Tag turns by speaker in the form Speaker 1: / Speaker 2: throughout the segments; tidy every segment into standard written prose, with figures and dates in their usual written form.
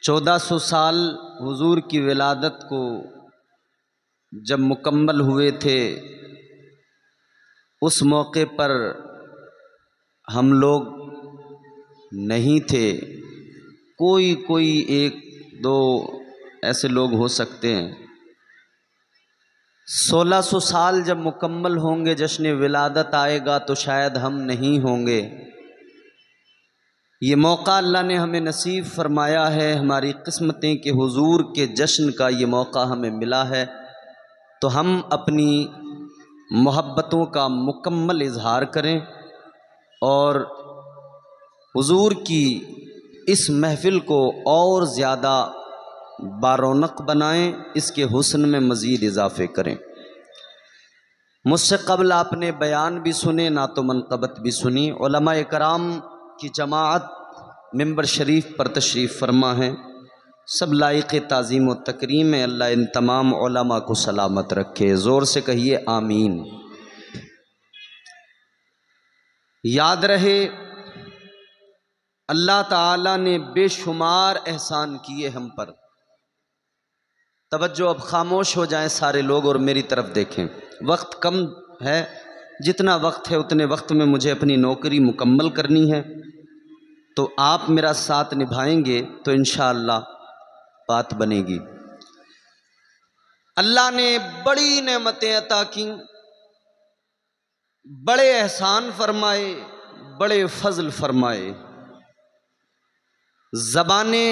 Speaker 1: 1400 साल हुजूर की विलादत को जब मुकम्मल हुए थे, उस मौके पर हम लोग नहीं थे। कोई एक दो ऐसे लोग हो सकते हैं। 1600 साल जब मुकम्मल होंगे, जश्न विलादत आएगा तो शायद हम नहीं होंगे। ये मौका अल्लाह ने हमें नसीब फरमाया है, हमारी किस्मतें के हुजूर के जश्न का ये मौका हमें मिला है। तो हम अपनी मोहब्बतों का मुकम्मल इजहार करें और हुजूर की इस महफ़िल को और ज़्यादा बारौनक बनाएं, इसके हुस्न में मज़ीद इजाफ़े करें। मुझसे कबल आपने बयान भी सुने, ना तो मनक़बत भी सुनी। उलमा-ए कराम की जमाअत मिंबर शरीफ पर तशरीफ़ फरमा है, सब लायक़ ताज़ीम व तकरीम है। अल्लाह इन तमाम उलमा को सलामत रखे। ज़ोर से कहिए आमीन। याद रहे, अल्लाह ताला ने बेशुमार एहसान किए हम पर। तवज्जो, अब खामोश हो जाएं सारे लोग और मेरी तरफ देखें। वक्त कम है, जितना वक्त है उतने वक्त में मुझे अपनी नौकरी मुकम्मल करनी है। तो आप मेरा साथ निभाएंगे तो इंशाअल्लाह बात बनेगी। अल्लाह ने बड़ी नेमतें अता की, बड़े एहसान फरमाए, बड़े फजल फरमाए। ज़बाने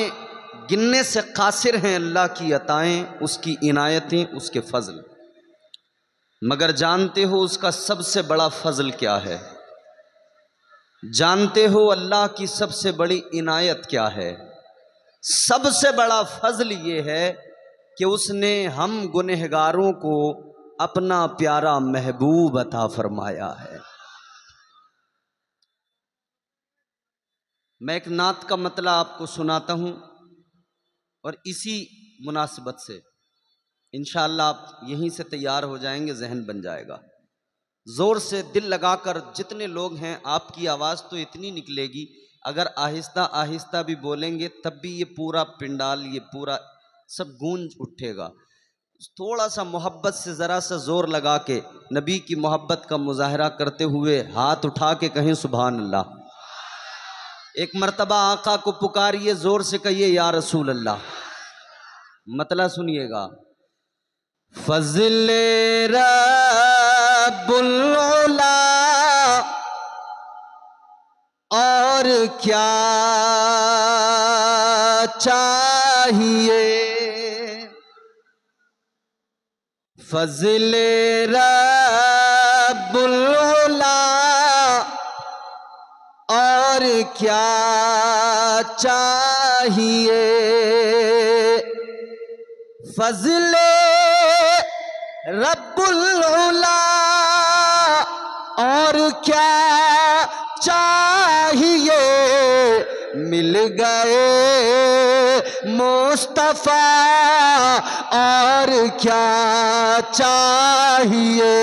Speaker 1: गिनने से कासिर हैं अल्लाह की अताएं, उसकी इनायतें, उसके फजल। मगर जानते हो उसका सबसे बड़ा फजल क्या है? जानते हो अल्लाह की सबसे बड़ी इनायत क्या है? सबसे बड़ा फजल ये है कि उसने हम गुनहगारों को अपना प्यारा महबूब अता फरमाया है। मैं एक नात का मतलब आपको सुनाता हूँ और इसी मुनासिबत से इंशाअल्लाह आप यहीं से तैयार हो जाएंगे, जहन बन जाएगा। ज़ोर से दिल लगाकर जितने लोग हैं, आपकी आवाज़ तो इतनी निकलेगी, अगर आहिस्ता आहिस्ता भी बोलेंगे तब भी ये पूरा पिंडाल, ये पूरा सब गूंज उठेगा। थोड़ा सा मोहब्बत से ज़रा सा ज़ोर लगा के नबी की मोहब्बत का मुजाहरा करते हुए हाथ उठा के कहें सुभान अल्लाह। एक मर्तबा आका को पुकारिए, ज़ोर से कहिए या रसूल अल्लाह। मतलब सुनिएगा, फज़ले रब्बुल उला और क्या चाहिए, फज़ले रब्बुल उला और क्या चाहिए, फज़ले रब्बुल उला और क्या चाहिए, मिल गए मुस्तफा और क्या चाहिए,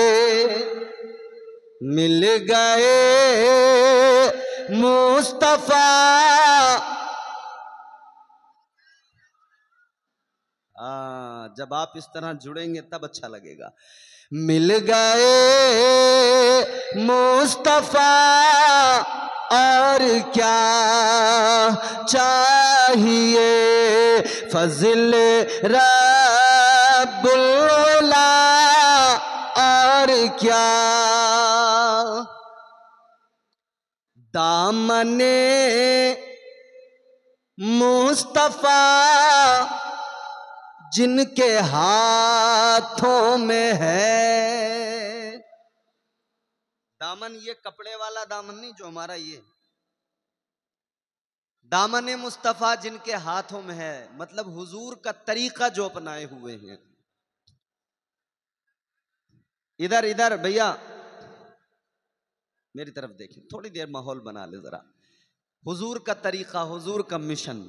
Speaker 1: मिल गए मुस्तफा। जब आप इस तरह जुड़ेंगे तब अच्छा लगेगा। मिल गए मुस्तफा और क्या चाहिए, फज़ल रब्बुल उला और क्या, दामने मुस्तफा जिनके हाथों में है। दामन ये कपड़े वाला दामन नहीं जो हमारा, ये दामन मुस्तफा जिनके हाथों में है, मतलब हुजूर का तरीका जो अपनाए हुए हैं। इधर इधर भैया मेरी तरफ देखें, थोड़ी देर माहौल बना ले जरा। हुजूर का तरीका, हुजूर का मिशन,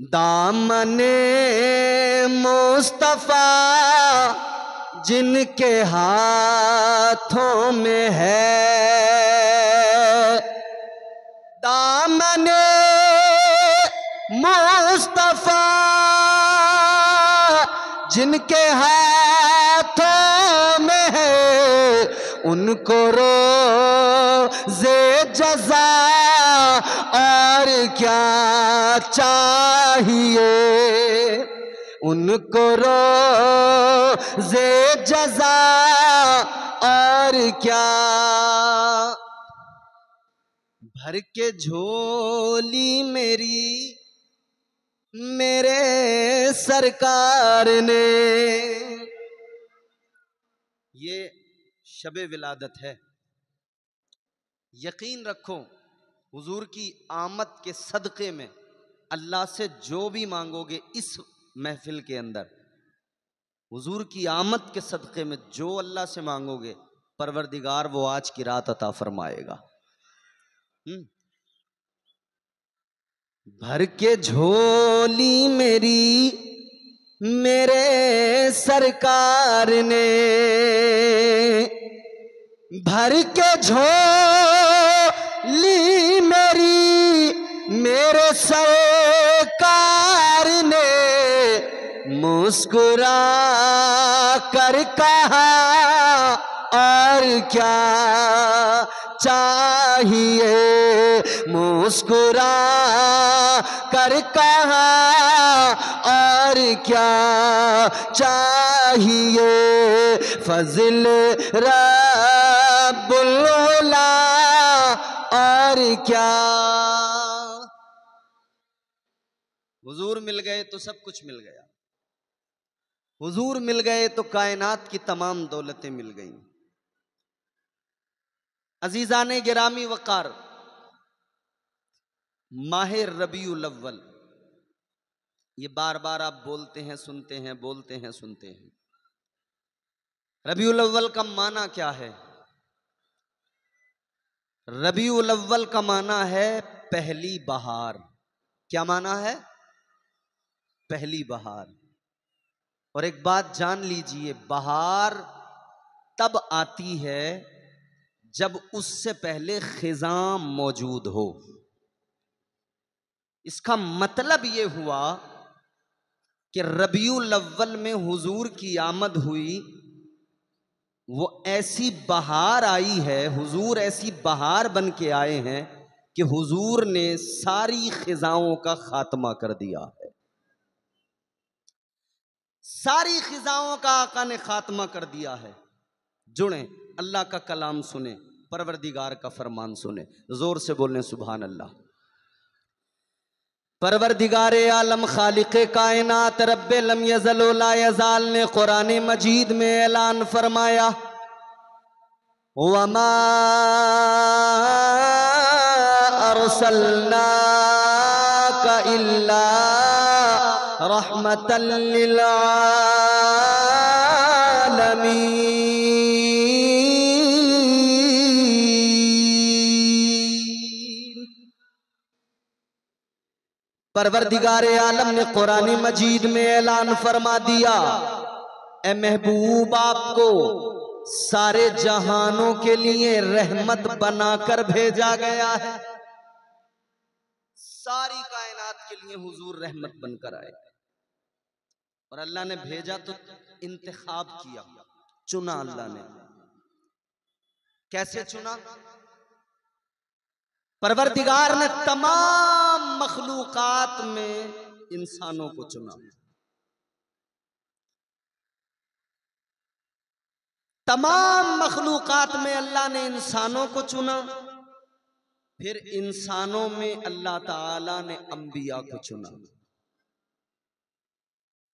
Speaker 1: दामने मुस्तफा जिनके हाथों में है, दामने मुस्तफा मुस्तफा जिनके हाथों में है, उनको रोज़े जज़ा और क्या चाहिए, उनको रोज़े जज़ा और क्या। भर के झोली मेरी मेरे सरकार ने, ये शबे विलादत है। यकीन रखो हुजूर की आमद के सदक़े में अल्लाह से जो भी मांगोगे इस महफिल के अंदर, हुजूर की आमद के सदक़े में जो अल्लाह से मांगोगे परवरदिगार वो आज की रात अता फरमाएगा। भर के झोली मेरी मेरे सरकार ने, भर के झोली मेरी मेरे सरकार ने, मुस्कुरा कर कहा और क्या चाहिए, मुस्कुरा कर कहा और क्या चाहिए। फज़िल रब्बुल उला और क्या। हुजूर मिल गए तो सब कुछ मिल गया, हुजूर मिल गए तो कायनात की तमाम दौलतें मिल गईं। अजीजाने गिरामी वकार, माहे रबीउल अव्वल, ये बार बार आप बोलते हैं सुनते हैं, बोलते हैं सुनते हैं। रबीउल अव्वल का माना क्या है? रबीउल अव्वल का माना है पहली बहार। क्या माना है? पहली बहार। और एक बात जान लीजिए, बहार तब आती है जब उससे पहले खिज़ां मौजूद हो। इसका मतलब ये हुआ कि रबीउल अव्वल में हुजूर की आमद हुई, वो ऐसी बहार आई है, हुजूर ऐसी बहार बन के आए हैं कि हुजूर ने सारी खिज़ाओं का खात्मा कर दिया है। सारी खिज़ाओं का आका ने खात्मा कर दिया है। जुड़े, अल्लाह का कलाम सुने, परवरदिगार का फरमान सुने, जोर से बोलें सुभान अल्लाह। परवरदिगारे आलम खालिक़े कायनात रब्बे लम यज़ल व ला यज़ाल ने कुरान मजीद में ऐलान फरमाया, वमा अरसलनाका इल्ला रहमतल लिल आलमीन। परवरदिगारे आलम ने कुरान मजीद में ऐलान फरमा दिया, ए महबूब आपको सारे जहानों के लिए रहमत बनाकर भेजा गया है। सारी कायनात के लिए हुजूर रहमत बनकर आए। और अल्लाह ने भेजा तो इंतखाब किया, चुना। अल्लाह ने कैसे चुना? परवरदिगार ने तमाम मखलूकात में इंसानों को चुना। तमाम मखलूकात में अल्लाह ने इंसानों को चुना, फिर इंसानों में अल्लाह ताला ने अंबिया को चुना।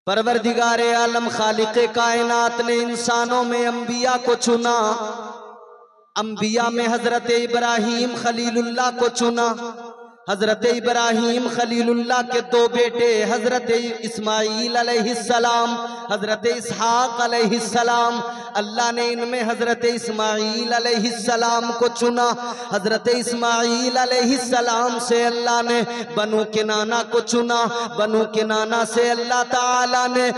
Speaker 1: परवरदिगारे आलम खालिक़े कायनात ने इंसानों में अंबिया को चुना। अंबिया में हजरत इब्राहीम खलीलुल्लाह को चुना। हजरत इब्राहीम खलीलुल्लाह के दो बेटे हजरत इस्माईल अलैहिस्सलाम, हजरत इसहाक अलैहिस्सलाम, अल्लाह ने इनमें हजरत इस्माईल अलैहिस्सलाम को चुना। हजरत इस्माईल अलैहिस्सलाम से अल्लाह ने बनु किनाना को चुना। बनु किनाना से अल्लाह ताला ने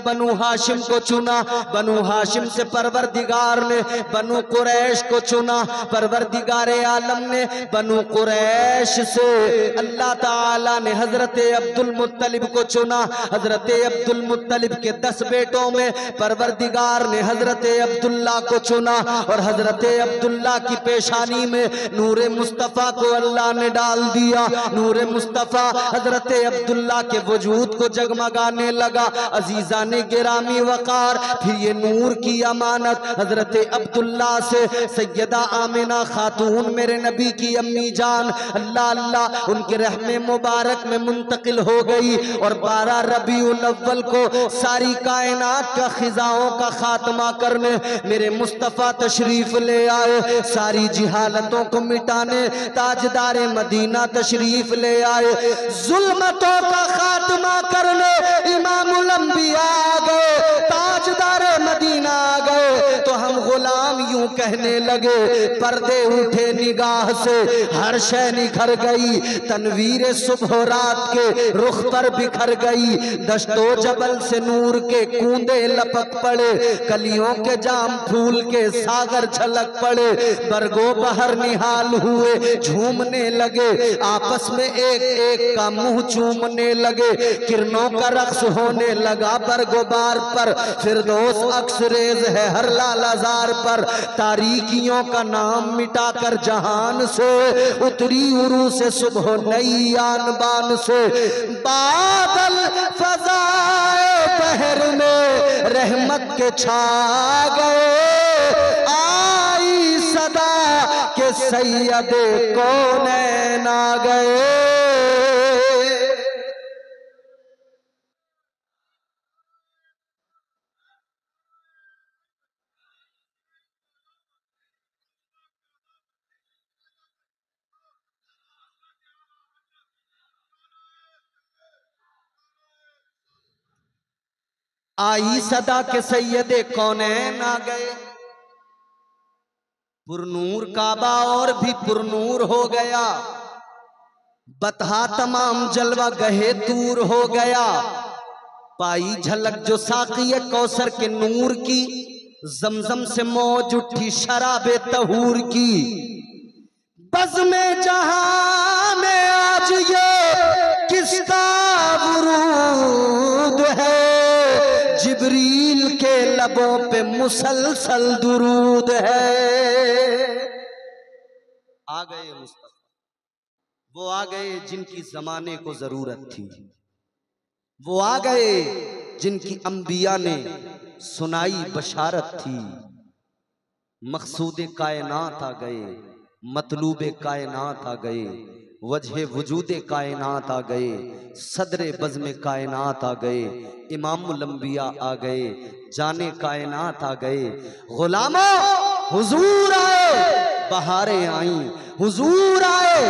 Speaker 1: बनु हाशिम को चुना। बनु हाशिम से परवरदिगार ने बनु कुरैश को चुना। परवरदिगार आलम ने बनु कुरैश से अल्लाह ताला ने हजरत अब्दुल मुत्तलिब को चुना। हजरत अब्दुल मुत्तलिब के 10 बेटों में परवरदिगार ने हजरत अब्दुल्ला को चुना और हजरत अब्दुल्ला की पेशानी में नूरे मुस्तफ़ा को अल्लाह ने डाल दिया। नूरे मुस्तफ़ा हजरत अब्दुल्ला के वजूद को जगमगाने लगा। अजीजा ने गिरामी वकार, फिर ये नूर की अमानत हजरत अब्दुल्ला से सैयदा आमिना खातून मेरे नबी की अम्मी जान अल्लाह अल्लाह उनके रहमे मुबारक में मुंतकिल हो गई। और 12 रबीउल अव्वल को सारी कायनात का खिजाओं का खात्मा करने मेरे मुस्तफ़ा तशरीफ ले आए। सारी जिहालतों को मिटाने ताजदारे मदीना तशरीफ ले आए। जुल्मतों का खात्मा करने इमामुल अंबिया आ गए, ताजदारे मदीना आ गए। तो हम गुलाम यूं कहने लगे, पर्दे उठे निगाह से, हर शय निखर गई, तनवीर सुबह रात के रुख पर बिखर गई। दश्तो जबल से नूर के कूंदे लपक पड़े, कलियों के जाम फूल के सागर छलक पड़े। बरगो बहर निहाल हुए, झूमने लगे, आपस में एक एक का मुंह चूमने लगे। किरणों का रक्स होने लगा बरगोबार पर, फिरदौस अक्सरेज है हर लालाजार पर। तारीकियों का नाम मिटाकर जहान से उतरी उरू से सुबह नई आन बान से। बादल फजाए बहर में रहमत के छा गए, आई सदा के सैयदे कौनैन आ गए। आई सदा के सैयदे कौनैन आ गए। पुरनूर काबा और भी पुरनूर हो गया, बतहा तमाम जलवा गहे दूर हो गया। पाई झलक जो साक़िए कौसर के नूर की, जमजम से मौज उठी शराबे तहूर की। बज़ में जहां में आज ये किसका वुरूद है, जिब्रील के लबों पे मुसलसल दुरूद है। आ गए मुस्तफा, वो आ गए जिनकी जमाने को जरूरत थी, वो आ गए जिनकी अंबिया ने सुनाई बशारत थी। मकसूद कायनात आ गए, मतलूब कायनात आ गए, वजह वजूद कायनात आ गए, सदरे बज़्म कायनात आ गए, इमामुल अंबिया आ गए, जाने कायनात आ गए। गुलामों हुजूर आए, बहारें आईं, हुजूर आए,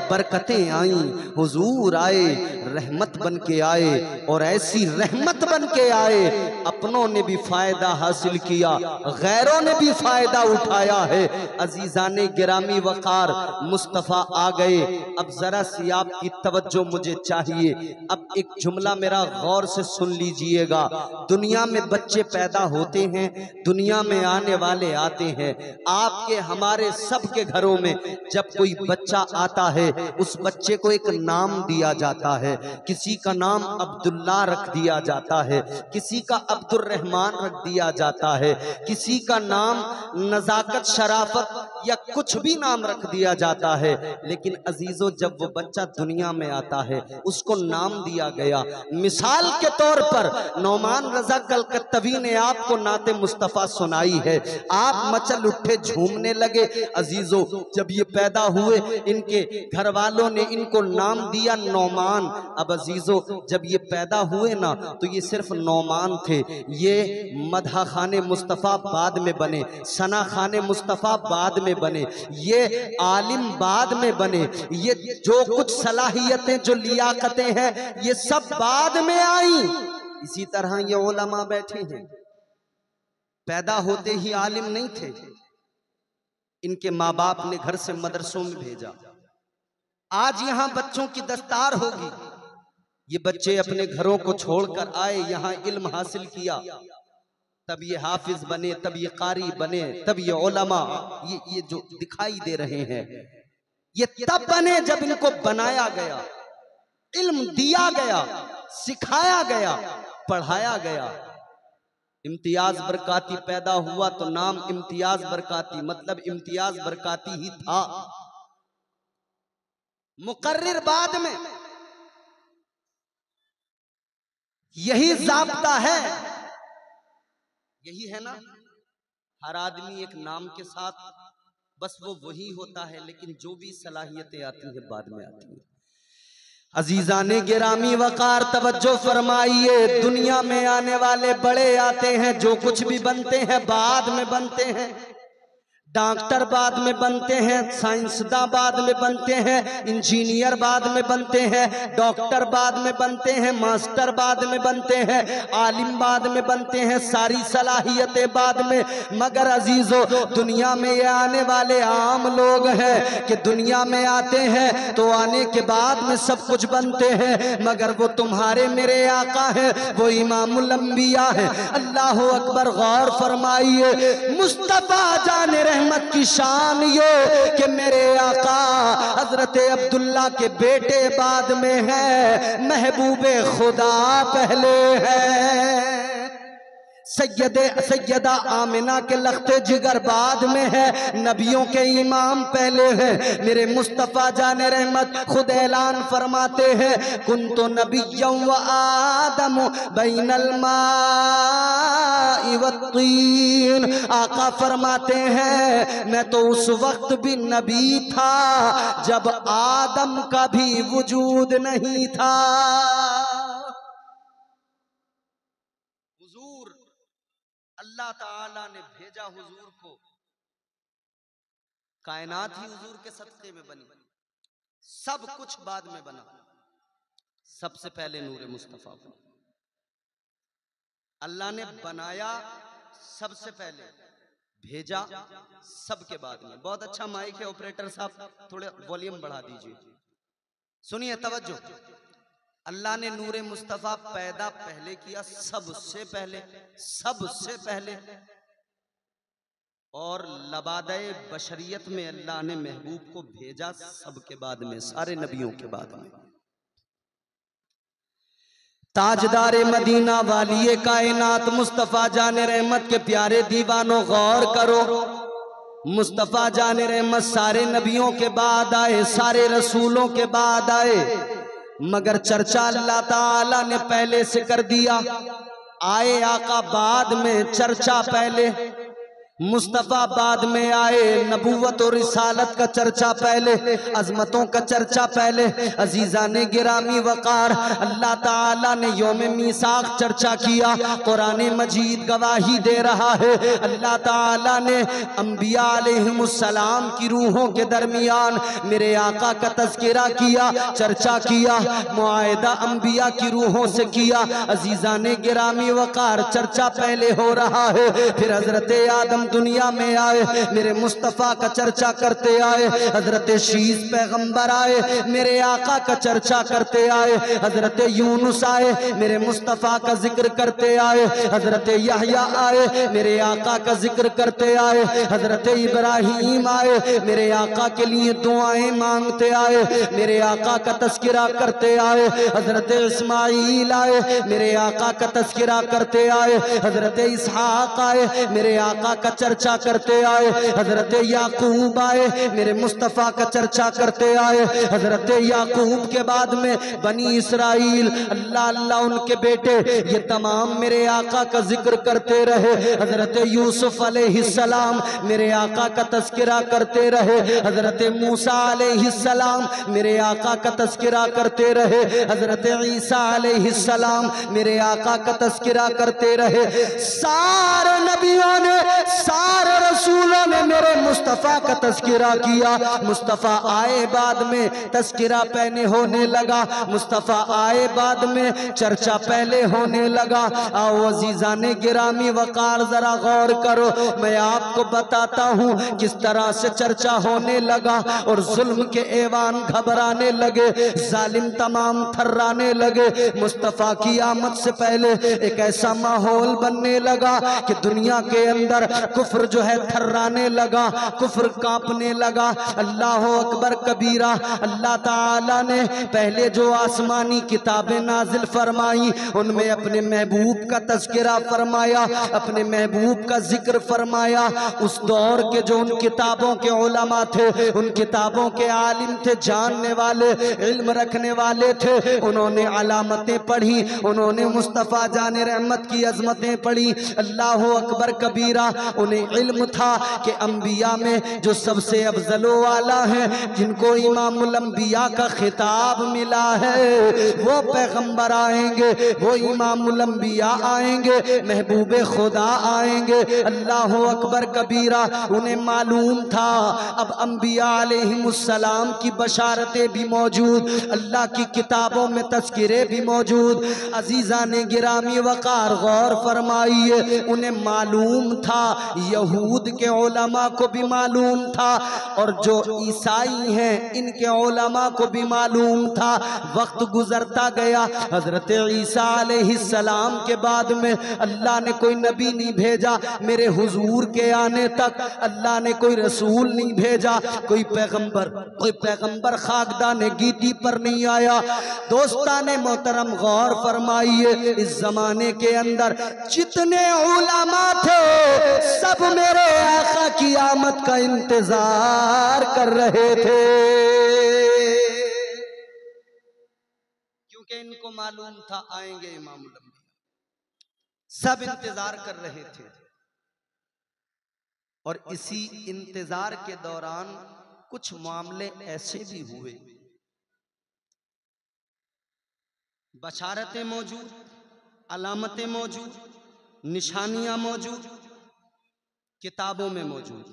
Speaker 1: बरकतें आईं, हुजूर आए, रहमत बन के आए। और ऐसी रहमत बन के आए, अपनों ने भी फायदा हासिल किया, गैरों ने भी फायदा उठाया है। अजीजाने गिरामी वकार, मुस्तफ़ा आ गए। अब जरा सी आपकी तवज्जो मुझे चाहिए। अब एक जुमला मेरा गौर से सुन लीजिएगा। दुनिया में बच्चे पैदा होते हैं, दुनिया में आने वाले आते हैं। आपके हमारे सबके घरों में जब कोई बच्चा आता है, उस बच्चे को एक नाम दिया जाता है। किसी का नाम अब्दुल्ला रख दिया जाता है, किसी का अब्दुल रहमान रख दिया जाता है, किसी का नाम नजाकत शराफत या कुछ भी नाम रख दिया जाता है। लेकिन अजीजों, जब वो बच्चा दुनिया में आता है, उसको नाम दिया गया। मिसाल के तौर पर नौमान रजा कलकत्तवी ने आपको नाते मुस्तफ़ा सुनाई है। आप मचल उठे, झूमने लगे। अजीजों, जब ये पैदा हुए, इनके घर वालों ने इनको नाम दिया नौमान। अब अजीजों, जब ये पैदा हुए ना, तो ये सिर्फ नौमान थे। ये मदहा खाने मुस्तफ़ा बाद में बने, सना खाने मुस्तफ़ा बाद में बने, ये आलिम बाद में बने, ये जो कुछ सलाहियतें, जो लियाकतें हैं, ये सब बाद में आई। इसी तरह ये उलमा बैठे हैं, पैदा होते ही आलिम नहीं थे। इनके माँ बाप ने घर से मदरसों में भेजा। आज यहाँ बच्चों की दस्तार होगी, ये बच्चे अपने घरों को छोड़कर आए, यहाँ इल्म हासिल किया, तब ये हाफिज बने, तब ये कारी बने, तब ये उलमा, ये जो दिखाई दे रहे हैं, ये तब बने जब इनको बनाया गया, इल्म दिया गया, सिखाया गया, पढ़ाया गया। इम्तियाज बरकाती पैदा हुआ तो नाम इम्तियाज बरकाती, मतलब इम्तियाज बरकाती ही था। मुकर्रिर बाद में। यही जाब्ता है, यही है ना। हर आदमी एक नाम के साथ बस वो वही होता है, लेकिन जो भी सलाहियतें आती है बाद में आती है। अजीजाने गिरामी वकार तवज्जो फरमाइए, दुनिया में आने वाले बड़े आते हैं, जो कुछ भी बनते हैं बाद में बनते हैं। डॉक्टर बाद में बनते हैं, साइंसदान बाद में बनते हैं, इंजीनियर बाद में बनते हैं, डॉक्टर बाद में बनते हैं, मास्टर बाद में बनते हैं, आलिम बाद में बनते हैं, सारी सलाहियतें बाद में। मगर अजीजों, दुनिया में ये आने वाले आम लोग हैं कि दुनिया में आते हैं तो आने के बाद में सब कुछ बनते हैं, मगर वो तुम्हारे मेरे आका है, वो इमामुल अंबिया है। अल्लाह अकबर। गौर फरमाइए, मुस्तफा जाने रहमत की शान ये कि मेरे आका हजरत अब्दुल्ला के बेटे बाद में है, महबूबे खुदा पहले है, सैयदा आमिना के लख्ते जिगर बाद में है, नबियों के इमाम पहले है। मेरे मुस्तफ़ा जाने रहमत खुद ऐलान फरमाते हैं, कुन्तु नबिय्यम व आदम बैनल माई वत्तीन। आका फरमाते हैं, मैं तो उस वक्त भी नबी था जब आदम का भी वजूद नहीं था। अल्लाह ताला ने भेजा हुजूर को, कायनात ही हुजूर के सदक़े में बनी, सब कुछ बाद में बना। सबसे पहले नूरे मुस्तफा को अल्लाह ने बनाया, सबसे पहले भेजा, सबके बाद में। बहुत अच्छा माइक है ऑपरेटर साहब, थोड़े वॉल्यूम बढ़ा दीजिए। सुनिए, तवज्जो। अल्लाह ने नूरे मुस्तफ़ा पैदा पहले किया, सबसे पहले, सबसे पहले। और लबादे बशरियत में अल्लाह ने महबूब को भेजा सबके बाद में, सारे नबियों के बाद में। ताजदारे मदीना वालिए कायनात मुस्तफ़ा जाने रहमत के प्यारे दीवानों, गौर करो। मुस्तफ़ा जाने रहमत सारे नबियों के बाद आए, सारे रसूलों के बाद आए, मगर चर्चा अल्लाह ताला ने पहले से कर दिया। आए आका बाद में, चर्चा पहले। मुस्तफ़ा बाद में आए, नबूवत और रिसालत का चर्चा पहले, अजमतों का चर्चा पहले। अजीज़ाने गिरामी वकार, अल्लाह ताला ने यौम मीसाक चर्चा किया, कुरान मजीद गवाही दे रहा है। अल्लाह ताला ने अंबिया अलैहिमुस्सलाम की रूहों के दरमियान मेरे आका का तज़किरा किया, चर्चा किया, मुआहिदा अंबिया की रूहों से किया। अजीज़ाने गिरामी वकार, चर्चा पहले हो रहा है। फिर हजरत आदम दुनिया में आए, मेरे मुस्तफ़ा का चर्चा करते आए। हजरत शीस पैगंबर आए, मेरे आका का चर्चा करते आए। हजरत यूनुस आए, मेरे मुस्तफ़ा का जिक्र करते आए। हजरत यहया आए, मेरे आका का जिक्र करते आए। हजरत इब्राहीम आए, मेरे आका के लिए दुआएं मांगते आए, मेरे आका का तज़किरा करते आए। हजरत इस्माईल आए, मेरे आका का तज़किरा करते आए। हजरत इसहाक आए, मेरे आका का चर्चा करते आए। हजरत याकूब आए, मेरे मुस्तफ़ा का चर्चा करते आए। हजरत याकूब के बाद में बनी इसराइल, अल्लाह अल्लाह उनके बेटे, ये तमाम मेरे आका का जिक्र करते रहे। हजरत यूसुफ अलैहिस्सलाम मेरे आका का तज़किरा करते रहे। हजरत मूसा अलैहिस्सलाम मेरे आका का तज़किरा करते रहे। हजरत ईसा अलैहिस्सलाम मेरे आका का तज़किरा करते रहे। सारे नबियों ने, सारे रसूलों ने मेरे मुस्तफ़ा का तज़किरा किया। मुस्तफ़ा आए बाद में तज़किरा पहले होने लगा, मुस्तफ़ा आए बाद में चर्चा पहले होने लगा। आओ अज़ीज़ाने गिरामी वकार, जरा गौर करो, मैं आपको बताता हूँ किस तरह से चर्चा होने लगा और जुल्म के ऐवान घबराने लगे, जालिम तमाम थर्राने लगे। मुस्तफ़ा की आमद से पहले एक ऐसा माहौल बनने लगा कि दुनिया के अंदर कुफ्र जो है थर्राने लगा, कुफ्र कांपने लगा। अल्लाह अकबर कबीरा। अल्लाह ताला ने पहले जो आसमानी किताबें नाजिल फरमाई उनमें अपने महबूब का तज़किरा फरमाया, अपने महबूब का जिक्र फरमाया। उस दौर के जो उन किताबों के उलमा थे, उन किताबों के आलिम थे, जानने वाले, इल्म रखने वाले थे, उन्होंने अलामतें पढ़ी, उन्होंने मुस्तफ़ा जाने रहमत की अजमतें पढ़ी। अल्लाह अकबर कबीरा। उन्हें इल्म था कि अंबिया में जो सबसे अफजलो वाला है, जिनको इमामुल अंबिया का खिताब मिला है, वो पैगंबर आएंगे, वो इमामुल अंबिया आएंगे, महबूबे खुदा आएंगे। अल्लाह अकबर कबीरा। उन्हें मालूम था अब अंबिया अलैहिमुस्सलाम की बशारतें भी मौजूद, अल्लाह की किताबों में तज़किरे भी मौजूद। अजीज़ा ने गिरामी वक़ार गौर फरमाइए, उन्हें मालूम था, यहूद के उलमा को भी मालूम था, और जो ईसाई हैं इनके उलमा को भी मालूम था। वक्त गुजरता गया, हजरत ईसा अलैहिस्सलाम के बाद में अल्लाह ने कोई नबी नहीं भेजा, मेरे हुजूर के आने तक अल्लाह ने कोई रसूल नहीं भेजा, कोई पैगंबर खाकदाने गीती पर नहीं आया। दोस्ताने मोहतरम गौर फरमाइए, इस जमाने के अंदर जितने उलमा थे सब मेरे आका की आमद का इंतजार कर रहे थे, क्योंकि इनको मालूम था आएंगे इमामुल अंबिया। सब इंतजार कर रहे थे, और इसी इंतजार के दौरान कुछ मामले ऐसे भी हुए, बशारतें मौजूद, अलामतें मौजूद, निशानियां मौजूद, किताबों में मौजूद।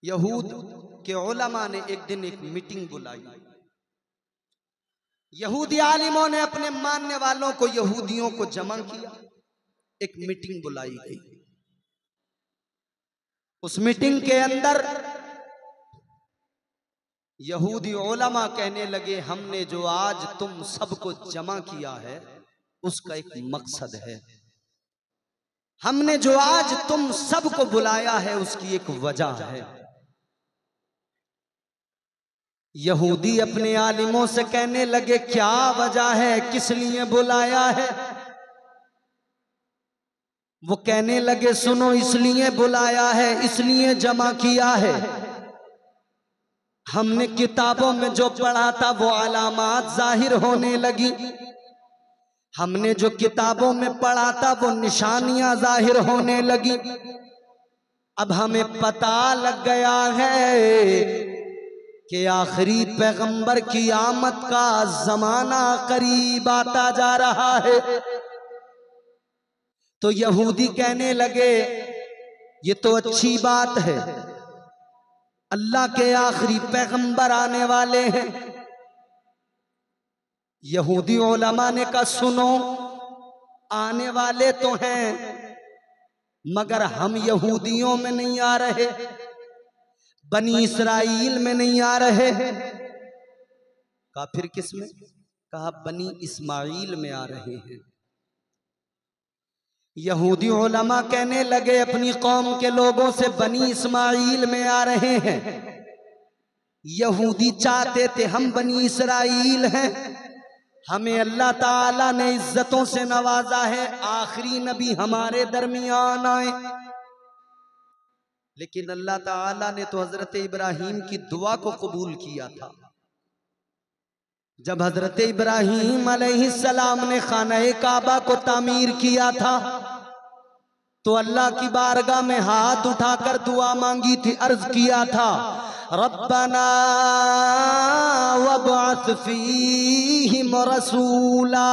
Speaker 1: यहूद के उलमा ने एक दिन एक मीटिंग बुलाई। यहूदी आलिमों ने अपने मानने वालों को, यहूदियों को जमा किया, एक मीटिंग बुलाई गई। उस मीटिंग के अंदर यहूदी उलमा कहने लगे, हमने जो आज तुम सबको जमा किया है उसका एक मकसद है, हमने जो आज तुम सबको बुलाया है उसकी एक वजह है। यहूदी अपने आलिमों से कहने लगे, क्या वजह है, किस लिए बुलाया है? वो कहने लगे, सुनो, इसलिए बुलाया है, इसलिए जमा किया है, हमने किताबों में जो पढ़ा था वो अलामात जाहिर होने लगी, हमने जो किताबों में पढ़ा था वो निशानियां जाहिर होने लगी। अब हमें पता लग गया है कि आखिरी पैगंबर की आमद का जमाना करीब आता जा रहा है। तो यहूदी कहने लगे, ये तो अच्छी बात है, अल्लाह के आखिरी पैगंबर आने वाले हैं। यहूदी उलमा ने कहा, सुनो, आने वाले तो हैं मगर हम यहूदियों में नहीं आ रहे, बनी इसराइल में नहीं आ रहे। कहा फिर किस में? कहा बनी इस्माइल में आ रहे हैं। यहूदी उलमा कहने लगे अपनी कौम के लोगों से, बनी इस्माइल में आ रहे हैं। यहूदी चाहते थे हम बनी इसराइल हैं, हमें अल्लाह ताला ने इज्जतों से नवाजा है, आखिरी नबी हमारे दरमियान आए। लेकिन अल्लाह ताला ने तो हजरत इब्राहीम की दुआ को कबूल किया था। जब हजरत इब्राहीम अलैहिस्सलाम ने खाना काबा को तामीर किया था तो अल्लाह की बारगाह में हाथ उठाकर दुआ मांगी थी, अर्ज किया था, रब्बना वबअस फीहिम रसूला।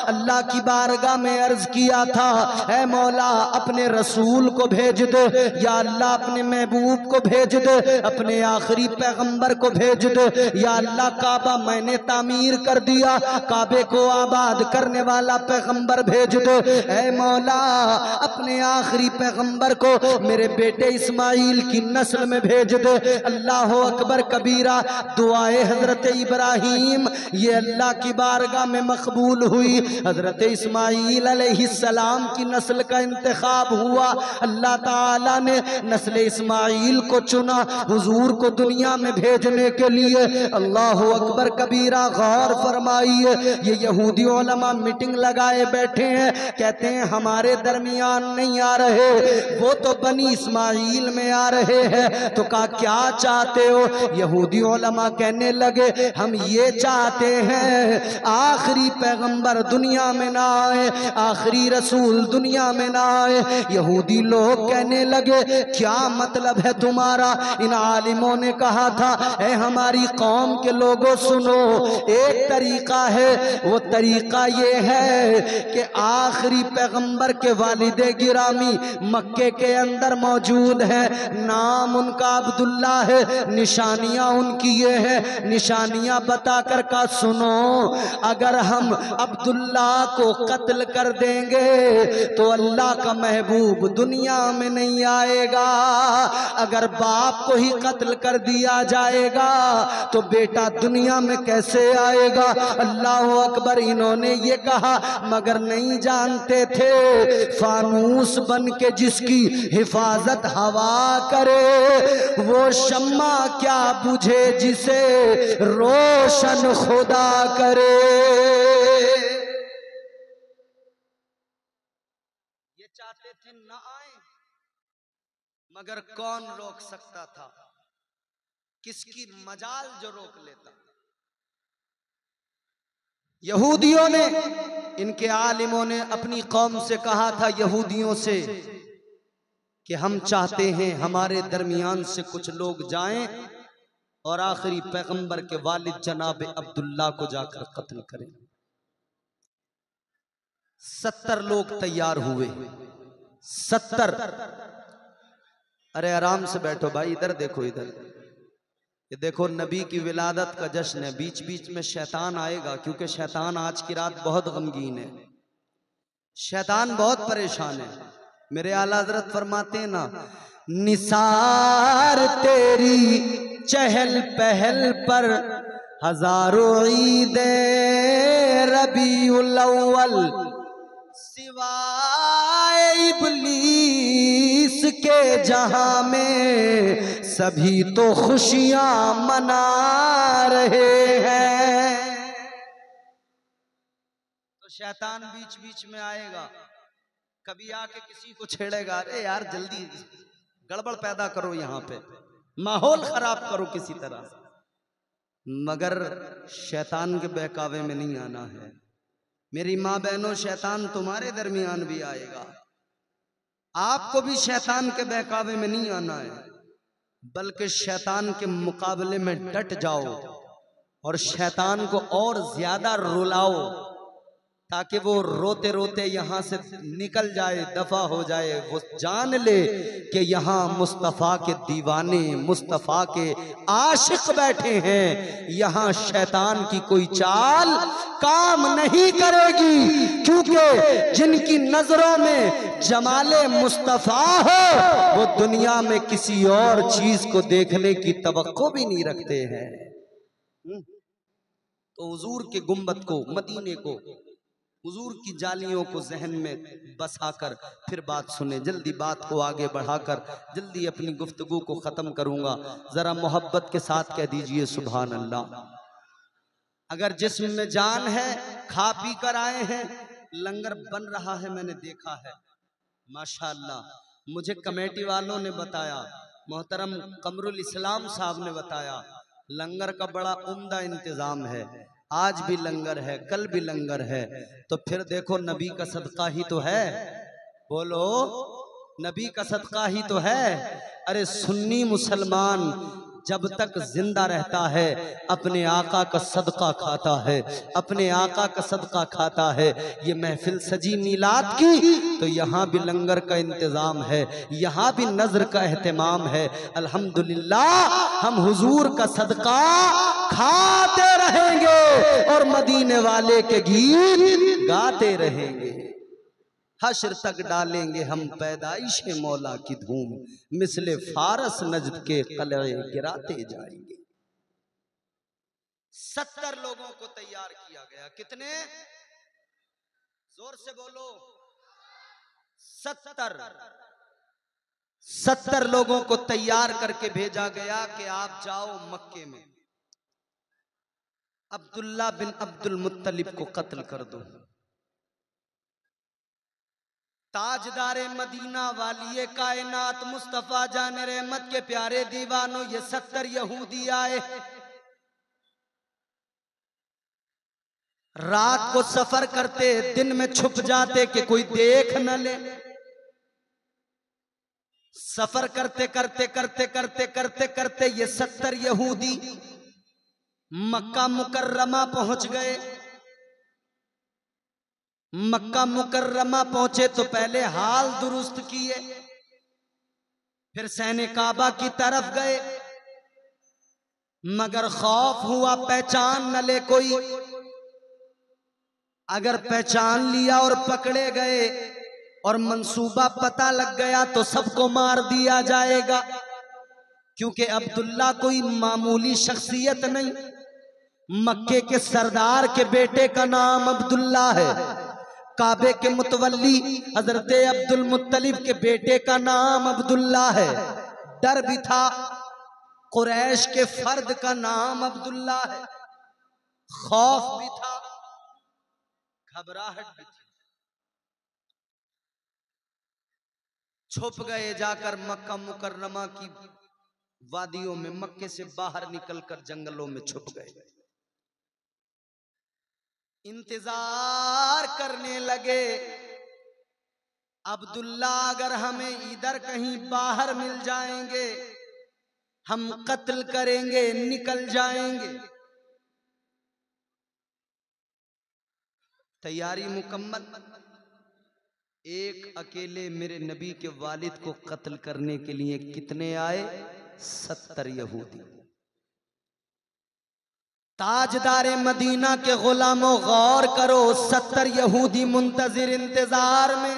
Speaker 1: अल्लाह की बारगाह में अर्ज किया था, ऐ मौला अपने रसूल को भेज दे, या अल्लाह अपने महबूब को भेज दे, अपने आखिरी पैगंबर को भेज दे। या अल्लाह काबा मैंने तामीर कर दिया, काबे को आबाद करने वाला पैगंबर भेज दे। ऐ मौला अपने आखिरी पैगंबर को मेरे बेटे इस्माइल की नस्ल
Speaker 2: में भेज दे। अल्लाह अकबर कबीरा। दुआए हजरत इब्राहीम ये अल्लाह की बारगाह में मकबूल हुई। हजरत इस्माईल अलैहिस्सलाम की नस्ल का इंतखाब हुआ। अल्लाह ताला ने नस्ल इस्माईल को चुना हुजूर को दुनिया में भेजने के लिए। अल्लाह अकबर कबीरा। गौर फरमाइए, ये यहूदी उलमा मीटिंग लगाए बैठे हैं, कहते हैं हमारे दरमियान नहीं आ रहे, वो तो बनी इस्माईल में आ रहे हैं। तो कहा क्या चाहते हो? यहूदी उलमा कहने लगे हम ये चाहते हैं आखिरी पैगंबर दुनिया में ना आए, आखिरी रसूल दुनिया में ना आए। यहूदी लोग कहने लगे क्या मतलब है तुम्हारा? इन आलिमों ने कहा था ऐ हमारी कौम के लोगों सुनो, एक तरीका है, वो तरीका ये है कि आखिरी पैगंबर के वालिदे गिरामी मक्के के अंदर मौजूद है, नाम उनका अब्दुल्ला है, निशानियां उनकी ये है, निशानियां बताकर का सुनो, अगर हम अब्दुल्ला को कत्ल कर देंगे तो अल्लाह का महबूब दुनिया में नहीं आएगा। अगर बाप को ही कत्ल कर दिया जाएगा तो बेटा दुनिया में कैसे आएगा? अल्लाह अकबर। इन्होंने ये कहा मगर नहीं जानते थे फानूस बन के जिसकी हिफाजत हवा करे वो शम्मा क्या बुझे जिसे रोशन खुदा करे। ये चाहते थे न आए, मगर कौन रोक सकता था? किसकी मजाल जो रोक लेता? यहूदियों ने, इनके आलिमों ने अपनी कौम से कहा था यहूदियों से कि हम चाहते हैं हमारे दरमियान से कुछ लोग जाएं और आखिरी पैगंबर के वालिद जनाब अब्दुल्ला को जाकर कत्ल करें। 70 लोग तैयार हुए। 70। अरे आराम से बैठो भाई, इधर देखो, इधर ये देखो, नबी की विलादत का जश्न है। बीच बीच में शैतान आएगा क्योंकि शैतान आज की रात बहुत गमगीन है, शैतान बहुत परेशान है। मेरे आला हज़रत फरमाते हैं ना, निसार तेरी चहल पहल पर हजारों ईदे रबीउल अव्वल सिवाए इब्लीस के जहां में सभी तो खुशियां मना रहे हैं। तो शैतान बीच बीच में आएगा, कभी आके किसी को छेड़ेगा, अरे यार जल्दी गड़बड़ पैदा करो, यहाँ पे माहौल खराब करो किसी तरह, मगर शैतान के बहकावे में नहीं आना है। मेरी माँ बहनों, शैतान तुम्हारे दरमियान भी आएगा, आपको भी शैतान के बहकावे में नहीं आना है, बल्कि शैतान के मुकाबले में डट जाओ और शैतान को और ज्यादा रुलाओ ताकि वो रोते रोते यहां से निकल जाए, दफा हो जाए। वो जान ले कि यहाँ मुस्तफ़ा के दीवाने, मुस्तफ़ा के आशिक बैठे हैं, यहाँ शैतान की कोई चाल काम नहीं करेगी, क्योंकि जिनकी नजरों में जमाले मुस्तफ़ा हो वो दुनिया में किसी और चीज को देखने की तवक्को भी नहीं रखते हैं। तो हुजूर के गुंबद को, मदीने को, हुजूर की जालियों को जहन में बसाकर फिर बात सुने। जल्दी बात को आगे बढ़ाकर जल्दी अपनी गुफ्तगू को ख़त्म करूँगा। ज़रा मोहब्बत के साथ कह दीजिए सुभान अल्लाह। अगर जिस्म में जान है, खा पी कर आए हैं, लंगर बन रहा है, मैंने देखा है माशाअल्लाह। मुझे कमेटी वालों ने बताया, मोहतरम कमरुल इस्लाम साहब ने बताया, लंगर का बड़ा उम्दा इंतज़ाम है। आज भी लंगर है, कल भी लंगर है। तो फिर देखो, नबी का सदका ही तो है, बोलो नबी का सदका ही तो है। अरे सुन्नी मुसलमान जब तक जिंदा रहता है अपने आका का सदका खाता है, अपने आका का सदका खाता है। ये महफिल सजी मीलाद की तो यहाँ भी लंगर का इंतज़ाम है, यहाँ भी नजर का एहतमाम है। अल्हम्दुलिल्लाह हम हुजूर का सदका खाते रहेंगे और मदीने वाले के गीत गाते रहेंगे। हश्र तक डालेंगे हम पैदाइश मौला की धूम, मिसले फारस नजद के कलए गिराते जाएंगे। 70 लोगों को तैयार किया गया। कितने? जोर से बोलो। 70 लोगों को तैयार करके भेजा गया कि आप जाओ मक्के में, अब्दुल्ला बिन अब्दुल मुत्तलिब को कत्ल कर दो। ताजदारे मदीना वालिए कायनात मुस्तफा जाने रहमत के प्यारे दीवानों, ये 70 यहूदी आए। रात को सफर करते, दिन में छुप जाते कि कोई देख न ले। सफर करते करते करते करते करते करते ये 70 यहूदी मक्का मुकर्रमा पहुंच गए। मक्का मुकर्रमा पहुंचे तो पहले हाल दुरुस्त किए, फिर सहने काबा की तरफ गए, मगर खौफ हुआ पहचान न ले कोई। अगर पहचान लिया और पकड़े गए और मंसूबा पता लग गया तो सबको मार दिया जाएगा, क्योंकि अब्दुल्ला कोई मामूली शख्सियत नहीं। मक्के के सरदार के बेटे का नाम अब्दुल्ला है। काबे के मुतवल्ली हजरत अब्दुल मुत्तलिब के बेटे का नाम अब्दुल्ला है। डर भी था, कुरैश के फर्द का नाम अब्दुल्ला है। खौफ भी था, घबराहट भी थी। छुप गए जाकर मक्का मुकर्रमा की वादियों में, मक्के से बाहर निकलकर जंगलों में छुप गए। इंतजार करने लगे, अब्दुल्ला अगर हमें इधर कहीं बाहर मिल जाएंगे हम कत्ल करेंगे, निकल जाएंगे। तैयारी मुकम्मल। एक अकेले मेरे नबी के वालिद को कत्ल करने के लिए कितने आए? 70 यहूदी। ताजदारे मदीना के गुलामों गौर करो, 70 यहूदी मुंतजिर इंतजार में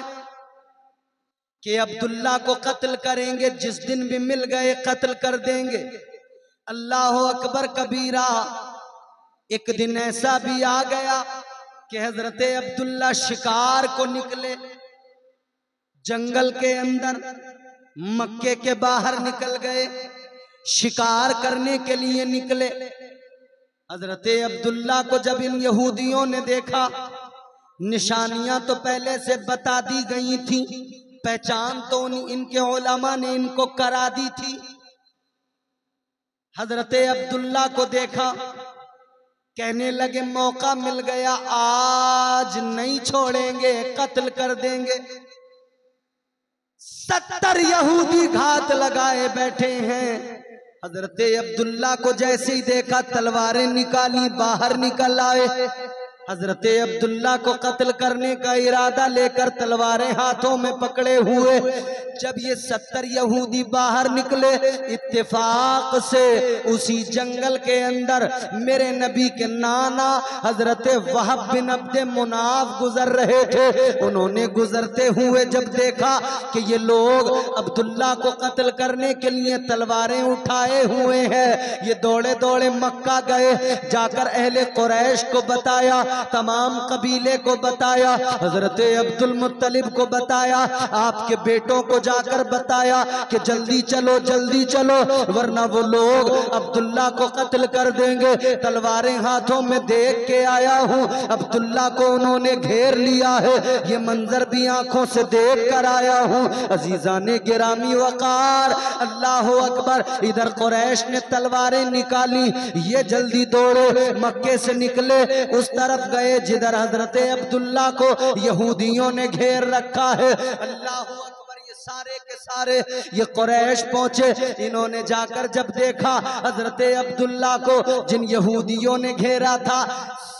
Speaker 2: कि अब्दुल्ला को कत्ल करेंगे, जिस दिन भी मिल गए कत्ल कर देंगे। अल्लाह अकबर कबीरा। एक दिन ऐसा भी आ गया कि हजरत अब्दुल्ला शिकार को निकले, जंगल के अंदर मक्के के बाहर निकल गए, शिकार करने के लिए निकले। हजरत अब्दुल्ला को जब इन यहूदियों ने देखा, निशानियां तो पहले से बता दी गई थी, पहचान तो इनके उलमा ने इनको करा दी थी। हजरत अब्दुल्ला को देखा, कहने लगे मौका मिल गया, आज नहीं छोड़ेंगे, कत्ल कर देंगे। 70 यहूदी घात लगाए बैठे हैं। हजरत अब्दुल्ला को जैसे ही देखा, तलवारें निकाली, बाहर निकल आए। हजरत अब्दुल्ला को कत्ल करने का इरादा लेकर तलवारें हाथों में पकड़े हुए जब ये 70 यहूदी बाहर निकले, इत्तेफाक से उसी जंगल के अंदर मेरे नबी के नाना हजरत वहब बिन अब्द मुनाफ गुजर रहे थे। उन्होंने गुजरते हुए जब देखा कि ये लोग अब्दुल्ला को कत्ल करने के लिए तलवारें उठाए हुए हैं, ये दौड़े दौड़े मक्का गए, जाकर अहले कुरैश को बताया, तमाम कबीले को बताया, हजरत अब्दुल मुत्तलिब को बताया, आपके बेटों को जाकर बताया कि जल्दी चलो वरना वो लोग अब्दुल्ला को कत्ल कर देंगे। तलवारें हाथों में देख के आया हूं, अब्दुल्ला को उन्होंने घेर लिया है, ये मंजर भी आंखों से देख कर आया हूं। अजीजाने गिरामी वकार, अल्लाह अकबर। इधर कुरैश ने तलवारें निकाली, ये जल्दी दौड़े, मक्के से निकले, उस तरफ गए जिधर हजरत अब्दुल्ला को यहूदियों ने घेर रखा है। अल्लाह अकबर। ये सारे के सारे ये कुरैश पहुंचे, इन्होंने जाकर जब देखा हजरत अब्दुल्ला को जिन यहूदियों ने घेरा था,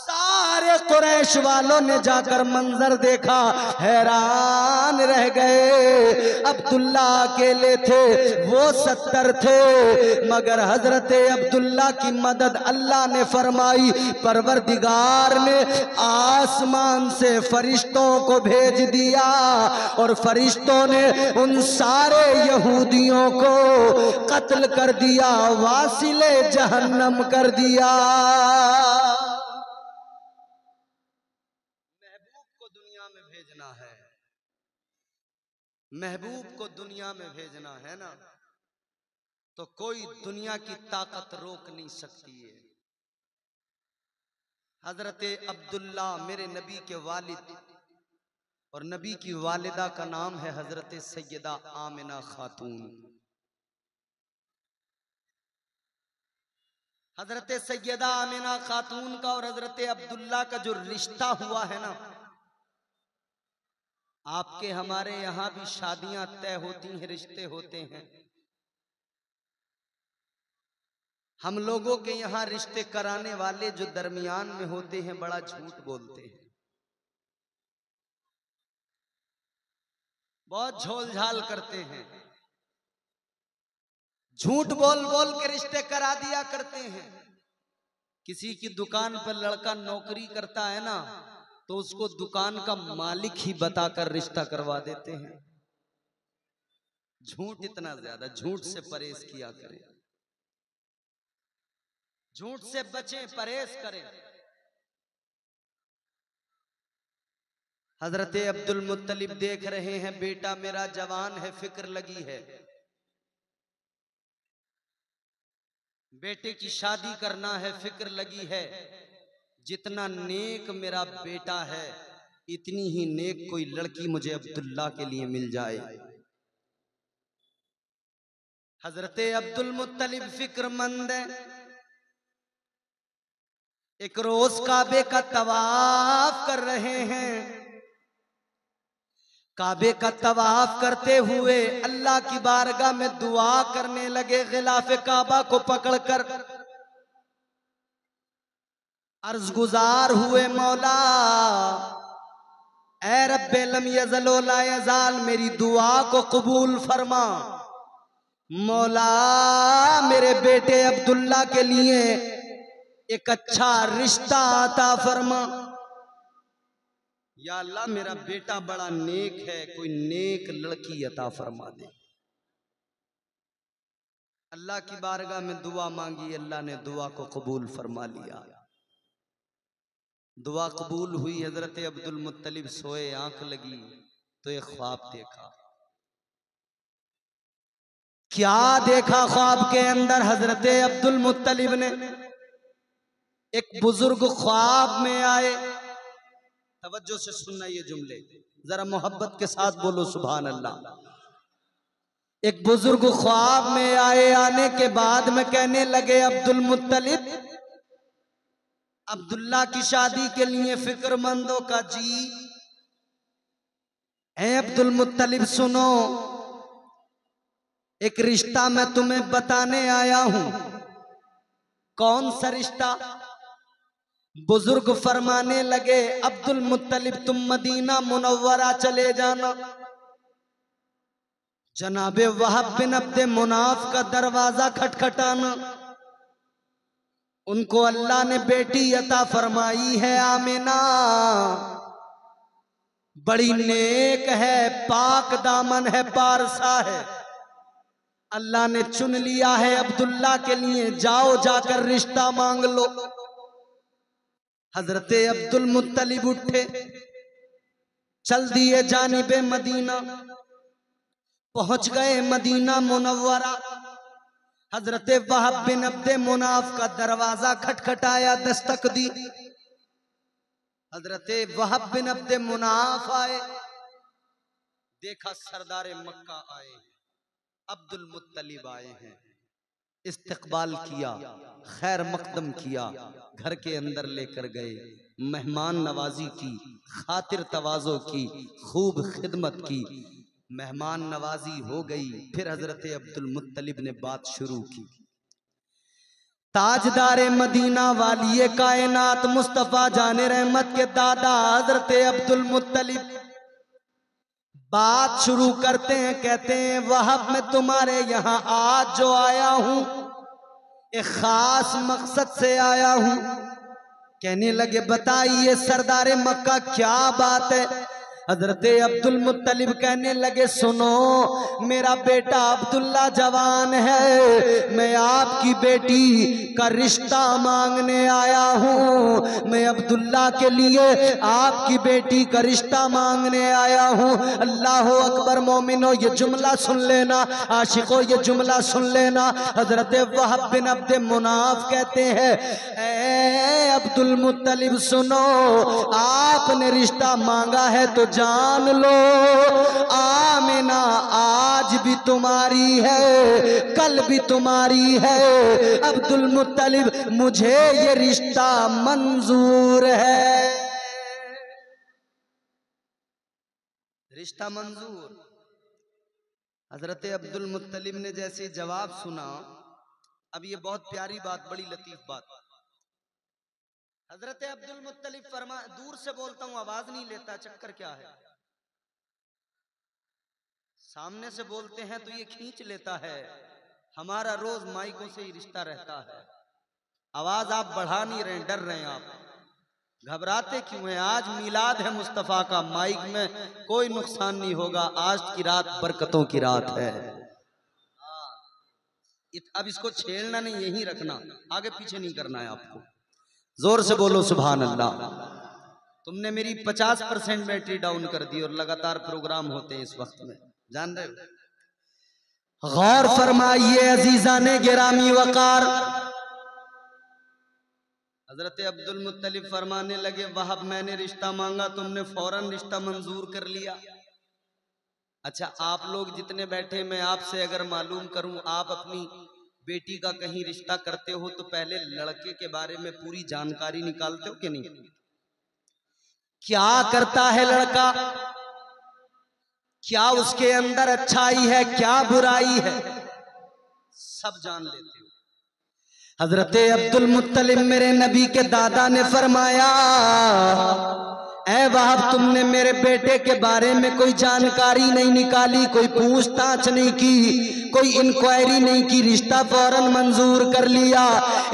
Speaker 2: सारे सारे कुरैश वालों ने जाकर मंजर देखा, हैरान रह गए। अब्दुल्ला अकेले थे, वो 70 थे, मगर हजरत अब्दुल्ला की मदद अल्लाह ने फरमाई। परवरदिगार ने आसमान से फरिश्तों को भेज दिया और फरिश्तों ने उन सारे यहूदियों को कत्ल कर दिया, वासिले जहन्नम कर दिया। महबूब को दुनिया में भेजना है, महबूब को दुनिया में भेजना है ना, तो कोई दुनिया की ताकत रोक नहीं सकती है। हजरत अब्दुल्ला मेरे नबी के वालिद और नबी की वालिदा का नाम है हजरत सैयदा आमिना खातून। हजरत सैयदा आमिना खातून का और हजरत अब्दुल्ला का जो रिश्ता हुआ है ना, आपके हमारे यहां भी शादियां तय होती हैं, रिश्ते होते हैं। हम लोगों के यहां रिश्ते कराने वाले जो दरमियान में होते हैं बड़ा झूठ बोलते हैं, बहुत झोल-झाल करते हैं, झूठ बोल बोल के रिश्ते करा दिया करते हैं। किसी की दुकान पर लड़का नौकरी करता है ना, तो उसको दुकान का मालिक ही बताकर रिश्ता करवा देते हैं। झूठ इतना ज्यादा, झूठ से परहेज किया करें, झूठ से बचें, परहेज करें। हजरत अब्दुल मुत्तलिब देख रहे हैं बेटा मेरा जवान है, फिक्र लगी है, बेटे की शादी करना है, फिक्र लगी है। जितना नेक मेरा बेटा है इतनी ही नेक कोई लड़की मुझे अब्दुल्ला के लिए मिल जाए। हजरत अब्दुल मुत्तलिब फिक्रमंद है। एक रोज काबे का तवाफ कर रहे हैं, काबे का तवाफ करते हुए अल्लाह की बारगाह में दुआ करने लगे। गिलाफ काबा को पकड़कर अर्ज गुजार हुए, मौला ऐ रब्बे लम यज़ल व ला यज़ाल, मेरी दुआ को कबूल फरमा। मौला मेरे बेटे अब्दुल्ला के लिए एक अच्छा रिश्ता अता फरमा। या अल्लाह मेरा बेटा बड़ा नेक है, कोई नेक लड़की अता फरमा दे। अल्लाह की बारगाह में दुआ मांगी, अल्लाह ने दुआ को कबूल फरमा लिया। दुआ कबूल हुई। हजरत अब्दुल मुत्तलिब सोए, आंख लगी तो एक ख्वाब देखा। क्या देखा ख्वाब के अंदर हजरत अब्दुल मुत्तलिब ने? एक बुजुर्ग ख्वाब में आए। तवज्जो से सुनना ये जुमले, जरा मोहब्बत के साथ बोलो सुभान अल्लाह। एक बुजुर्ग ख्वाब में आए, आने के बाद में कहने लगे अब्दुल मुत्तलिब, अब्दुल्ला की शादी के लिए फिक्रमंदों का जी। ऐ अब्दुल मुत्तलिब सुनो, एक रिश्ता मैं तुम्हें बताने आया हूं। कौन सा रिश्ता? बुजुर्ग फरमाने लगे अब्दुल मुत्तलिब तुम मदीना मुनव्वरा चले जाना, जनाबे वहाब बिन अब्दे मुनाफ का दरवाजा खटखटाना। उनको अल्लाह ने बेटी अता फरमाई है आमिना, बड़ी नेक है, पाक दामन है, पारसा है। अल्लाह ने चुन लिया है अब्दुल्ला के लिए, जाओ जाकर रिश्ता मांग लो। हजरत अब्दुल मुत्तलिब उठे, चल दिए जानिबे मदीना, पहुंच गए मदीना मुनव्वरा। हजरत वहाब बिन अब्दे मुनाफ का दरवाजा खटखटाया, दस्तक दी। हजरत वहाब बिन अब्दे मुनाफ आए, देखा सरदारे मक्का आए, अब्दुल मुत्तलिब आए हैं। इस्तकबाल किया, खैर मकदम किया, घर के अंदर लेकर गए, मेहमान नवाजी की, खातिर तवाज़ो की, खूब खिदमत की। मेहमान नवाजी हो गई। फिर हजरत अब्दुल मुत्तलिब ने बात शुरू की। ताजदारे मदीना वाली कायनात मुस्तफ़ा जाने रहमत के दादा हजरत अब्दुल मुत्तलिब बात शुरू करते हैं। कहते हैं वहाब मैं तुम्हारे यहाँ आज जो आया हूं एक खास मकसद से आया हूं। कहने लगे बताइए सरदारे मक्का क्या बात है। हजरत अब्दुल मुत्तलिब कहने लगे सुनो मेरा बेटा अब्दुल्ला जवान है, मैं आपकी बेटी का रिश्ता मांगने आया हूँ। मैं अब्दुल्ला के लिए आपकी बेटी का रिश्ता मांगने आया हूँ। अल्लाह अकबर। मोमिनो ये जुमला सुन लेना, आशिको ये जुमला सुन लेना। हजरत वहाब बिन अब्द मुनाफ कहते हैं ए अब्दुल मुत्तलिब सुनो, आपने रिश्ता मांगा है तो जान लो आमिना आज भी तुम्हारी है, कल भी तुम्हारी है। अब्दुल मुत्तलिब मुझे ये रिश्ता मंजूर है। रिश्ता मंजूर। हजरत अब्दुल मुत्तलिब ने जैसे जवाब सुना, अब ये बहुत प्यारी बात, बड़ी लतीफ बात। हजरत अब्दुल मुत्तलिब फरमा, दूर से बोलता हूं आवाज नहीं लेता, चक्कर क्या है? सामने से बोलते हैं तो ये खींच लेता है। हमारा रोज माइकों से ही रिश्ता रहता है। आवाज आप बढ़ा नहीं रहे, डर रहे हैं आप, घबराते क्यों हैं? आज मिलाद है मुस्तफा का, माइक में कोई नुकसान नहीं होगा। आज की रात बरकतों की रात है। अब इसको छेड़ना नहीं, यहीं रखना, आगे पीछे नहीं करना है आपको। जोर से बोलो सुभान अल्लाह। तुमने मेरी 50% बैटरी डाउन कर दी और लगातार प्रोग्राम होते हैं इस वक्त में, जान रहे हो? गौर फरमाइए अजीजाने गिरामी वकार। हजरत अब्दुल मुत्तलिब फरमाने लगे वहाब मैंने रिश्ता मांगा, तुमने फौरन रिश्ता मंजूर कर लिया। अच्छा आप लोग जितने बैठे, मैं आपसे अगर मालूम करूं आप अपनी बेटी का कहीं रिश्ता करते हो तो पहले लड़के के बारे में पूरी जानकारी निकालते हो कि नहीं? क्या करता है लड़का, क्या उसके अंदर अच्छाई है, क्या बुराई है, सब जान लेते हो। हजरत अब्दुल मुत्तलिब मेरे नबी के दादा ने फरमाया ऐ वहाब तुमने मेरे बेटे के बारे में कोई जानकारी नहीं निकाली, कोई पूछताछ नहीं की, कोई इंक्वायरी नहीं की, रिश्ता फौरन मंजूर कर लिया।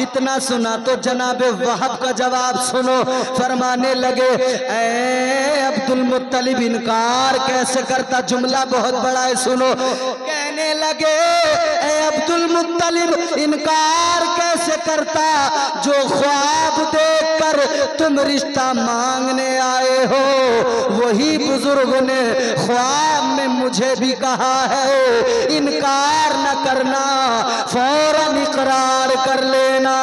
Speaker 2: इतना सुना तो जनाबे वहाब का जवाब सुनो। फरमाने लगे ऐ अब्दुल मुत्तलिब इनकार कैसे करता, जुमला बहुत बड़ा है सुनो। कहने लगे ऐ अब्दुल मुत्तलिब इनकार कैसे करता, जो ख्वाब देखकर तुम रिश्ता मांगने आए हो वही बुजुर्ग ने ख्वाब में मुझे भी कहा है इनकार न करना, फौरन इकरार कर लेना।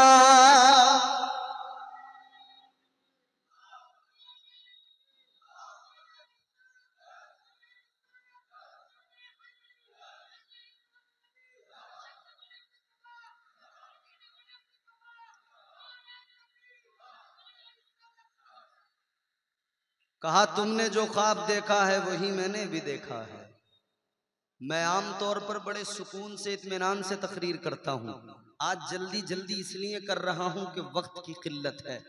Speaker 2: कहा तुमने जो ख्वाब देखा है वही मैंने भी देखा है। मैं आमतौर पर बड़े सुकून से इत्मीनान से तकरीर करता हूँ, आज जल्दी जल्दी इसलिए कर रहा हूँ कि वक्त की किल्लत है।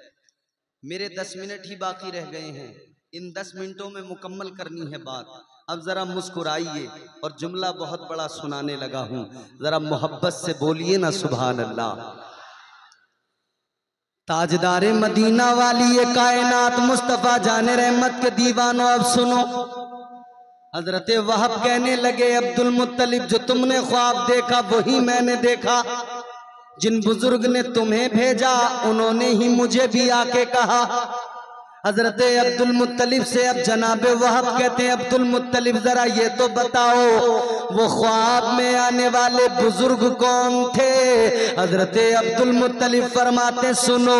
Speaker 2: मेरे 10 मिनट ही बाकी रह गए हैं, इन 10 मिनटों में मुकम्मल करनी है बात। अब जरा मुस्कुराइए और जुमला बहुत बड़ा सुनाने लगा हूँ, जरा मोहब्बत से बोलिए ना सुभान अल्लाह। ताजदारे मदीना वाली ये कायनात मुस्तफा जाने रहमत के दीवानों अब सुनो। हजरत वहाब कहने लगे अब्दुल मुत्तलिब जो तुमने ख्वाब देखा वही मैंने देखा, जिन बुजुर्ग ने तुम्हें भेजा उन्होंने ही मुझे भी आके कहा। हजरत अब्दुल मुत्तलिब से अब जनाबे वहाब कहते हैं अब्दुल मुत्तलिब जरा ये तो बताओ वो ख्वाब में आने वाले बुजुर्ग कौन थे? हजरत अब्दुल मुत्तलिब फरमाते सुनो,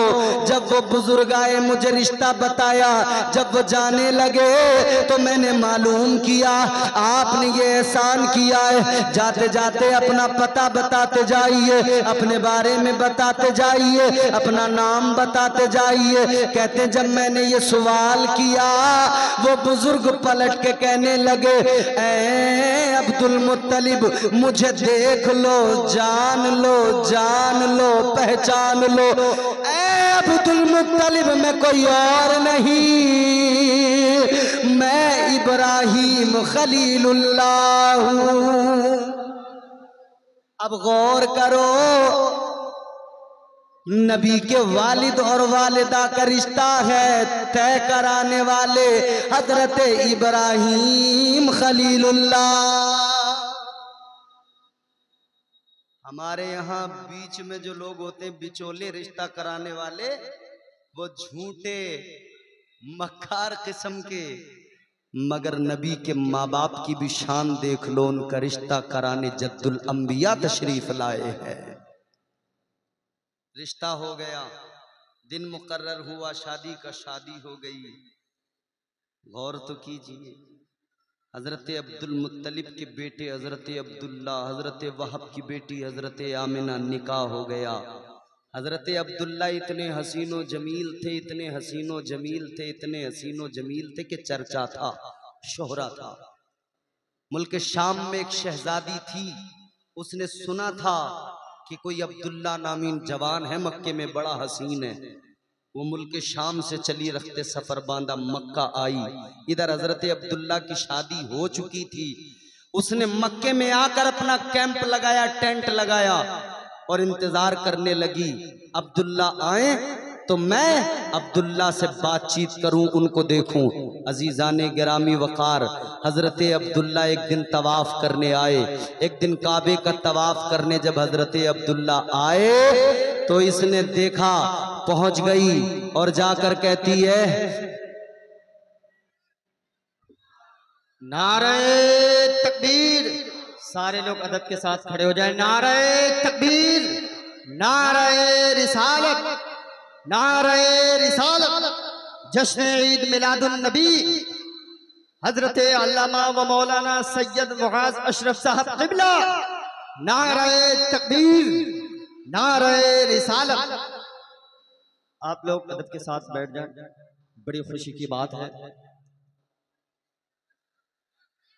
Speaker 2: जब वो बुजुर्ग आए मुझे रिश्ता बताया, जब वो जाने लगे तो मैंने मालूम किया आपने ये एहसान किया है, जाते जाते अपना पता बताते जाइए, अपने बारे में बताते जाइए, अपना नाम बताते जाइए। कहते जब मैंने ये सवाल किया, वो बुजुर्ग पलट के कहने लगे, ऐ अब्दुल मुत्तलिब, मुझे देख लो, जान लो, जान लो, पहचान लो। ऐ अब्दुल मुत्तलिब, मैं कोई और नहीं, मैं इब्राहिम खलीलुल्लाह हूं। अब गौर करो, नबी के वालिद और वालिदा का रिश्ता है तय कराने वाले हजरत इब्राहिम खलीलुल्लाह। हमारे यहाँ बीच में जो लोग होते हैं बिचौले रिश्ता कराने वाले, वो झूठे मक्कार किस्म के, मगर नबी के माँ बाप की भी शान देख लो, उनका रिश्ता कराने जद्दुल अंबिया तशरीफ लाए हैं। रिश्ता हो गया, दिन मुकर्रर हुआ शादी का, शादी हो गई। गौर तो कीजिए, हजरत अब्दुल मुत्तलिब के बेटे हजरत अब्दुल्ला, हजरत वहब की बेटी हजरत आमिना, निकाह हो गया। हजरत अब्दुल्ला इतने हसीनो जमील थे, इतने हसीनो जमील थे, इतने हसीनो जमील थे कि चर्चा था, शोहरा था। मुल्क शाम में एक शहजादी थी, उसने सुना था कि कोई अब्दुल्ला नामीन जवान है मक्के में, बड़ा हसीन है। वो मुल्क शाम से चली रखते सफर बांधा मक्का आई। इधर हजरत अब्दुल्ला की शादी हो चुकी थी, उसने मक्के में आकर अपना कैंप लगाया, टेंट लगाया और इंतजार करने लगी अब्दुल्ला आए तो मैं अब्दुल्ला से बातचीत करूं, उनको देखूं। अजीजाने गिरामी वकार, हजरत अब्दुल्ला एक दिन तवाफ करने आए। एक दिन काबे का तवाफ करने जब हजरत अब्दुल्ला आए तो इसने देखा, पहुंच गई और जाकर कहती है,
Speaker 3: नारे तकबीर। सारे लोग अदब के साथ खड़े हो जाए। नारे तकबीर, नारे रिसालत, नारे रिसालत। जश्न ईद मिलादुन नबी हजरत अल्लामा व मौलाना सैयद मुआज अशरफ साहब क़िबला। नारे तकबीर, नारे रिसालत। आप लोग अदब के साथ बैठ जाएं, बड़ी खुशी की बात है।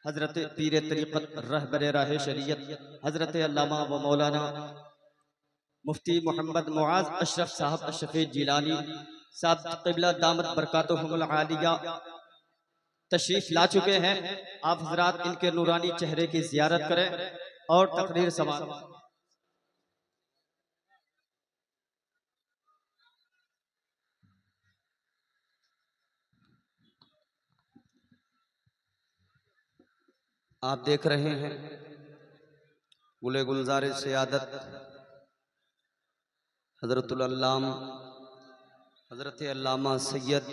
Speaker 3: हजरत पीर तरीक़त रहबर राह शरीयत हजरत अल्लामा व मौलाना मुफ्ती मोहम्मद मुआज अशरफ साहब अशरफी जिलानी साहब क़िबला दामत बरकातुहुमुल आलिया तशरीफ ला चुके हैं। आप हजरात इनके नूरानी चेहरे की ज़ियारत करें और तकरीर समाअत।
Speaker 2: आप देख रहे हैं गुले गुलजार सियादत हजरतुल अल्लाम हजरत अल्लामा सैयद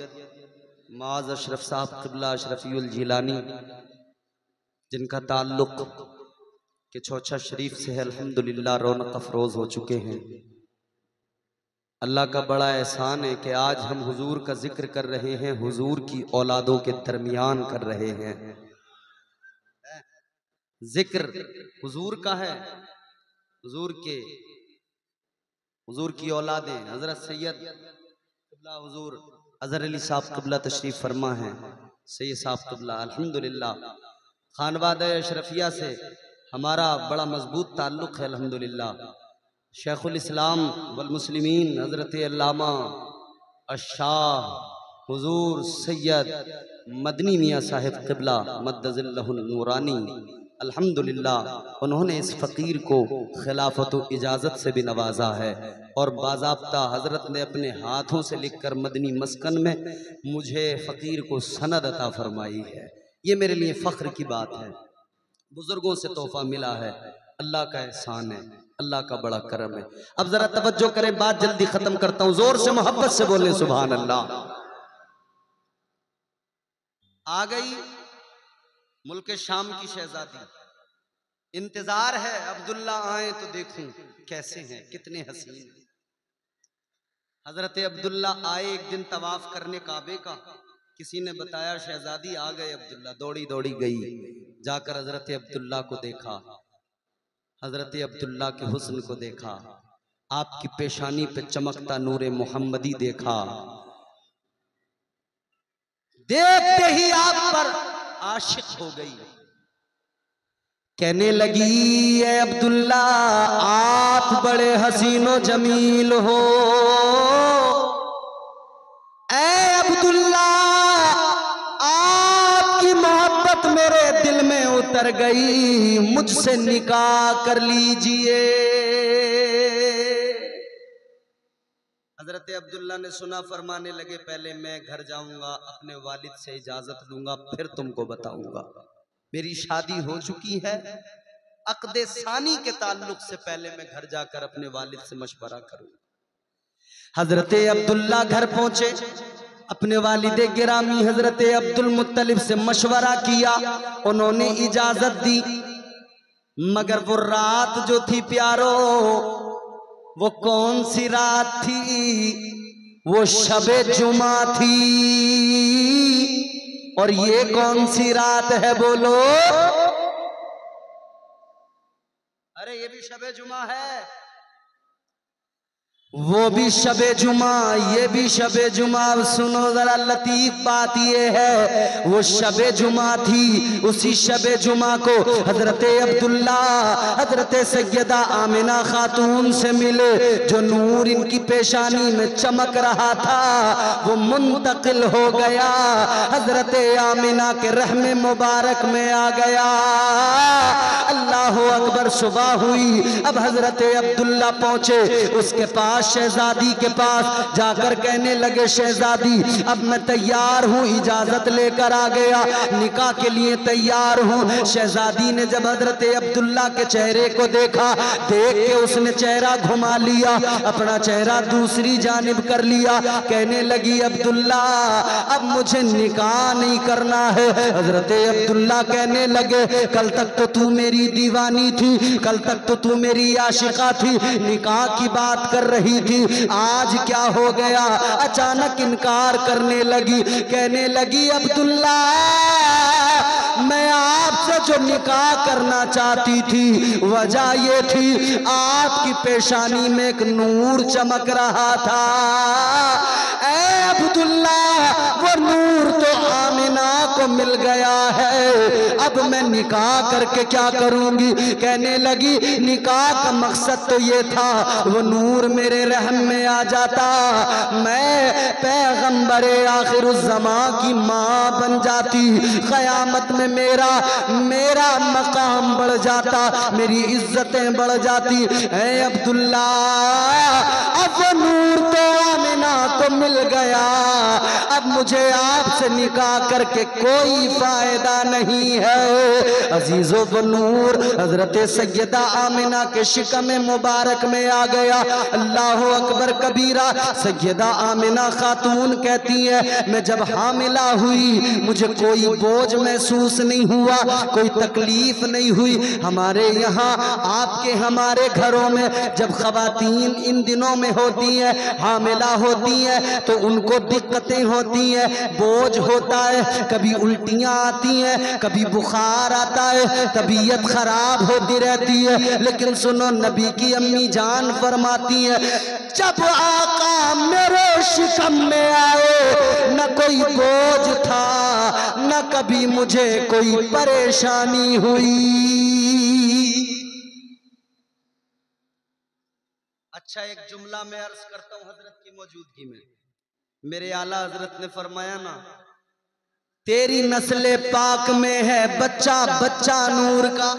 Speaker 2: मुआज अशरफ साहब क़िबला अशरफीउल जिलानी, जिनका ताल्लुक़ के चौचा शरीफ से है, अल्हम्दुलिल्लाह रौनक अफरोज़ हो चुके हैं। अल्लाह का बड़ा एहसान है कि आज हम हुजूर का जिक्र कर रहे हैं, हुजूर की औलादों के दरमियान कर रहे हैं। जिक्र हुजूर का है, हुजूर की औलादें हजरत सैयद क़िबला हुजूर अज़हर अली साहब क़िबला तशरीफ़ फरमा है। सैयद साहब क़िबला अल्हम्दुलिल्लाह खानवादा अशरफिया से हमारा बड़ा मजबूत ताल्लुक़ है अल्हम्दुलिल्लाह। शेखुल इस्लाम वल मुस्लिमीन हजरत अल्लामा अशाह हुजूर सैयद मदनी मियाँ साहिब क़िबला मद्दज़िल्लहुल नूरानी, अल्हम्दुलिल्लाह उन्होंने इस फ़कीर को खिलाफत व इजाज़त से भी नवाजा है और बाज़ाब्ता हज़रत ने अपने हाथों से लिखकर मदनी मस्कन में मुझे फ़कीर को सनद अता फरमाई है। ये मेरे लिए फ़ख्र की बात है, बुज़ुर्गों से तोहफ़ा मिला है, अल्लाह का एहसान है, अल्लाह का बड़ा करम है। अब ज़रा तवज्जो करें, बात जल्दी ख़त्म करता हूँ, ज़ोर से मोहब्बत से बोले सुभान अल्लाह। आ गई मुल्क शाम की शहजादी, इंतजार है अब्दुल्ला आए तो देखूं कैसे हैं, कितने हसीन। हजरत अब्दुल्ला आए एक दिन तवाफ करने काबे का, किसी ने बताया शहजादी आ गए अब्दुल्ला, दौड़ी दौड़ी गई, जाकर हजरत अब्दुल्ला को देखा, हजरत अब्दुल्ला के हुस्न को देखा, आपकी पेशानी पे चमकता नूरे मोहम्मदी देखा। देखते ही आप पर आशिक हो गई। कहने लगी, ए अब्दुल्ला, आप बड़े हसीनो जमील हो। ए अब्दुल्ला, आपकी मोहब्बत मेरे दिल में उतर गई, मुझसे निकाह कर लीजिए। हजरत अब्दुल्ला ने सुना, फरमाने लगे, पहले मैं घर जाऊंगा, अपने वालिद से इजाजत लूंगा, फिर तुमको बताऊंगा। मेरी शादी हो चुकी है, अक़दे सानी के ताल्लुक से पहले मैं घर जाकर अपने वालिद से मशवरा करूंगा। हजरत अब्दुल्ला घर पहुंचे, अपने वालिदे गिरामी हजरत अब्दुल मुत्तलिब से मशवरा किया, उन्होंने इजाजत दी। मगर वो रात जो थी प्यारो, वो कौन सी रात थी? वो शबे जुमा थी। और ये कौन सी रात है बोलो? अरे ये भी शबे जुमा है, वो भी शबे जुमा, ये भी शबे जुमा। सुनो जरा लतीफ बात ये है, वो शबे जुमा थी, उसी शबे जुमा को हजरत अब्दुल्ला हजरत सैयदा आमिना खातून से मिले। जो नूर इनकी पेशानी में चमक रहा था वो मुंतकिल हो गया, हजरत आमिना के रहमे मुबारक में आ गया। अल्लाह अकबर। सुबह हुई, अब हजरत अब्दुल्ला पहुंचे उसके पास, शहजादी के पास जाकर कहने लगे, शहजादी अब मैं तैयार हूँ, इजाजत लेकर आ गया, निकाह के लिए तैयार हूँ। शहजादी ने जब हजरत अब्दुल्ला के चेहरे को देखा, देख के उसने चेहरा घुमा लिया, अपना चेहरा दूसरी जानिब कर लिया। कहने लगी, अब्दुल्ला अब मुझे निकाह नहीं करना है। हजरत अब्दुल्ला कहने लगे, कल तक तो तू मेरी दीवानी थी, कल तक तो तू मेरी आशिका थी, निकाह की बात कर रही थी, आज क्या हो गया? अचानक इनकार करने लगी। कहने लगी, अब्दुल्ला मैं आपसे जो निकाह करना चाहती थी वजह ये थी, आपकी पेशानी में एक नूर चमक रहा था। ऐ अब्दुल्ला वो नूर तो आमिना को मिल गया है, अब मैं निकाह करके क्या करूंगी? कहने लगी, निकाह का मकसद तो ये था वो नूर मेरे रहम में आ जाता, मैं पैगंबरे आखिरुज़्ज़मा की माँ बन जाती, क़यामत में मेरा मकाम बढ़ जाता, मेरी इज्जतें बढ़ जाती। ऐ अब्दुल्ला अब नूर तो आमिना को मिल गया, अब मुझे आपसे निकाह करके कोई फायदा नहीं है। अजीजो वो नूर हजरत सैयदा आमिना के शिकम मुबारक में आ गया। अल्लाह अकबर कबीरा। सैयदा आमिना खातून कहती है, मैं जब हामिला हुई मुझे कोई बोझ महसूस नहीं हुआ, कोई तकलीफ नहीं हुई। हमारे यहाँ आपके हमारे घरों में जब खवातीन इन दिनों में होती हैं, हामिला होती हैं, तो उनको दिक्कतें होती हैं, बोझ होता है, कभी उल्टियाँ आती हैं, कभी बुखार आता है, तबीयत खराब होती रहती है। लेकिन सुनो, नबी की अम्मी जान फरमाती है, जब आका मेरे शिकम में आए न कोई बोझ था, न कभी मुझे कोई परेशानी हुई। अच्छा, एक जुमला मैं अर्ज करता हूं हजरत की मौजूदगी में। मेरे आला हजरत ने फरमाया ना, तेरी नस्ले पाक में है बच्चा बच्चा नूर का।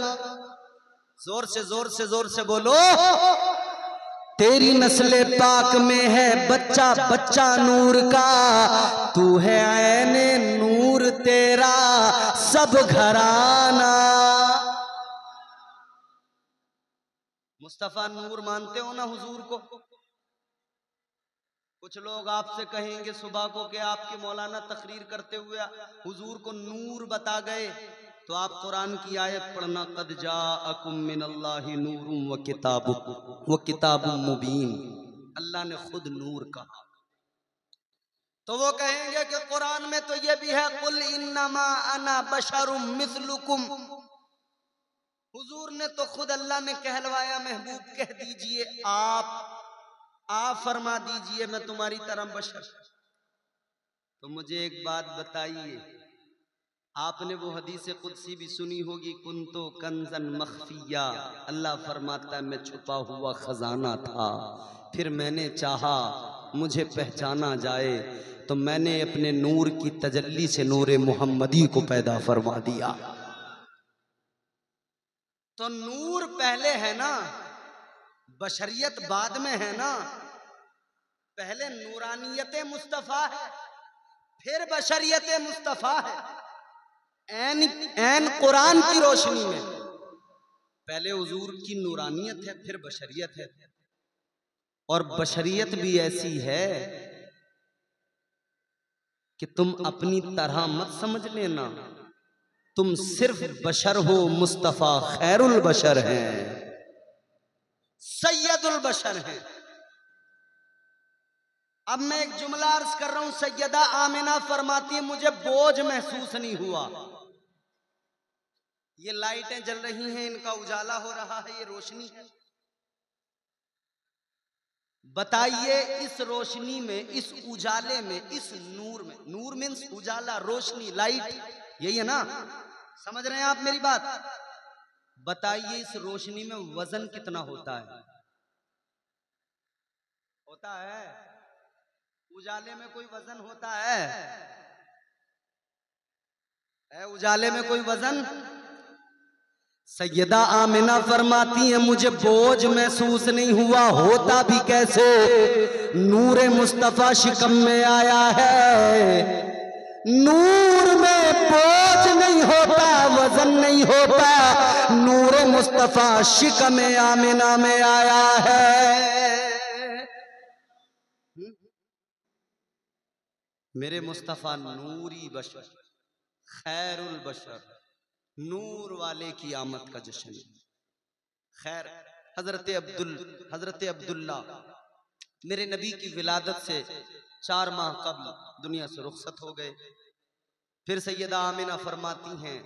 Speaker 2: जोर से जोर से जोर से बोलो, तेरी नस्ले पाक में है बच्चा बच्चा नूर का, तू है ऐने नूर तेरा सब घराना। मुस्तफा नूर मानते हो ना हुजूर को? कुछ लोग आपसे कहेंगे सुबह को कि आपके मौलाना तकरीर करते हुए हुजूर को नूर बता गए, तो आप कुरान की आयत पढ़ना, कद जाअकुम मिनल्लाहि नूरुम व किताबुम मुबीन। अल्लाह ने खुद नूर कहा, तो वो कहेंगे कि कुरान में तो ये भी है, कुल इन्नमा अना बशरुम मिस्लुकुम। हुजूर ने तो खुद अल्लाह ने कहलवाया, महबूब कह दीजिए, आप फरमा दीजिए मैं तुम्हारी तरह बशर।
Speaker 1: तो मुझे एक बात बताइए, आपने वो हदीस कुदसी भी सुनी होगी, कुंतो कंजन मख्फिया, अल्लाह फरमाता है मैं छुपा हुआ खजाना था, फिर मैंने चाहा मुझे पहचाना जाए तो मैंने अपने नूर की तजल्ली से नूरे मोहम्मदी को पैदा फरमा दिया। तो नूर पहले है ना, बशरियत बाद में है ना। पहले नूरानियत मुस्तफ़ा है, फिर बशरियत मुस्तफ़ा है। ऐन कुरान की रोशनी में पहले हुजूर की नूरानियत है, फिर बशरियत है। और बशरियत भी ऐसी है कि तुम अपनी तरह मत समझ लेना, तुम सिर्फ बशर हो, मुस्तफ़ा खैरुल बशर हैं, सैयदुल बशर हैं। अब मैं एक जुमला अर्ज कर रहा हूं, सैयदा आमिना फरमाती है मुझे बोझ महसूस नहीं हुआ। ये लाइटें जल रही हैं, इनका उजाला हो रहा है, ये रोशनी है। बताइए इस रोशनी में, इस उजाले में, इस नूर में, नूर मीन्स उजाला, रोशनी, लाइट, यही है ना, समझ रहे हैं आप मेरी बात? बताइए इस रोशनी में वजन कितना होता है? होता है? उजाले में कोई वजन होता है? उजाले में कोई वजन? सैयदा आमिना फरमाती है मुझे बोझ महसूस नहीं हुआ, होता भी कैसे, नूरे मुस्तफा शिकम में आया है। नूर में बोझ नहीं होता, वजन नहीं होता, नूरे मुस्तफा शिकम आमिना में आया है। मेरे मुस्तफा नूरी बशर, खैरुल बशर, नूर वाले की आमद का जश्न। खैर, हजरत अब्दुल्ला मेरे नबी की विलादत से 4 माह कबल दुनिया से रुखसत हो गए। फिर सैयदा आमिना फरमाती हैं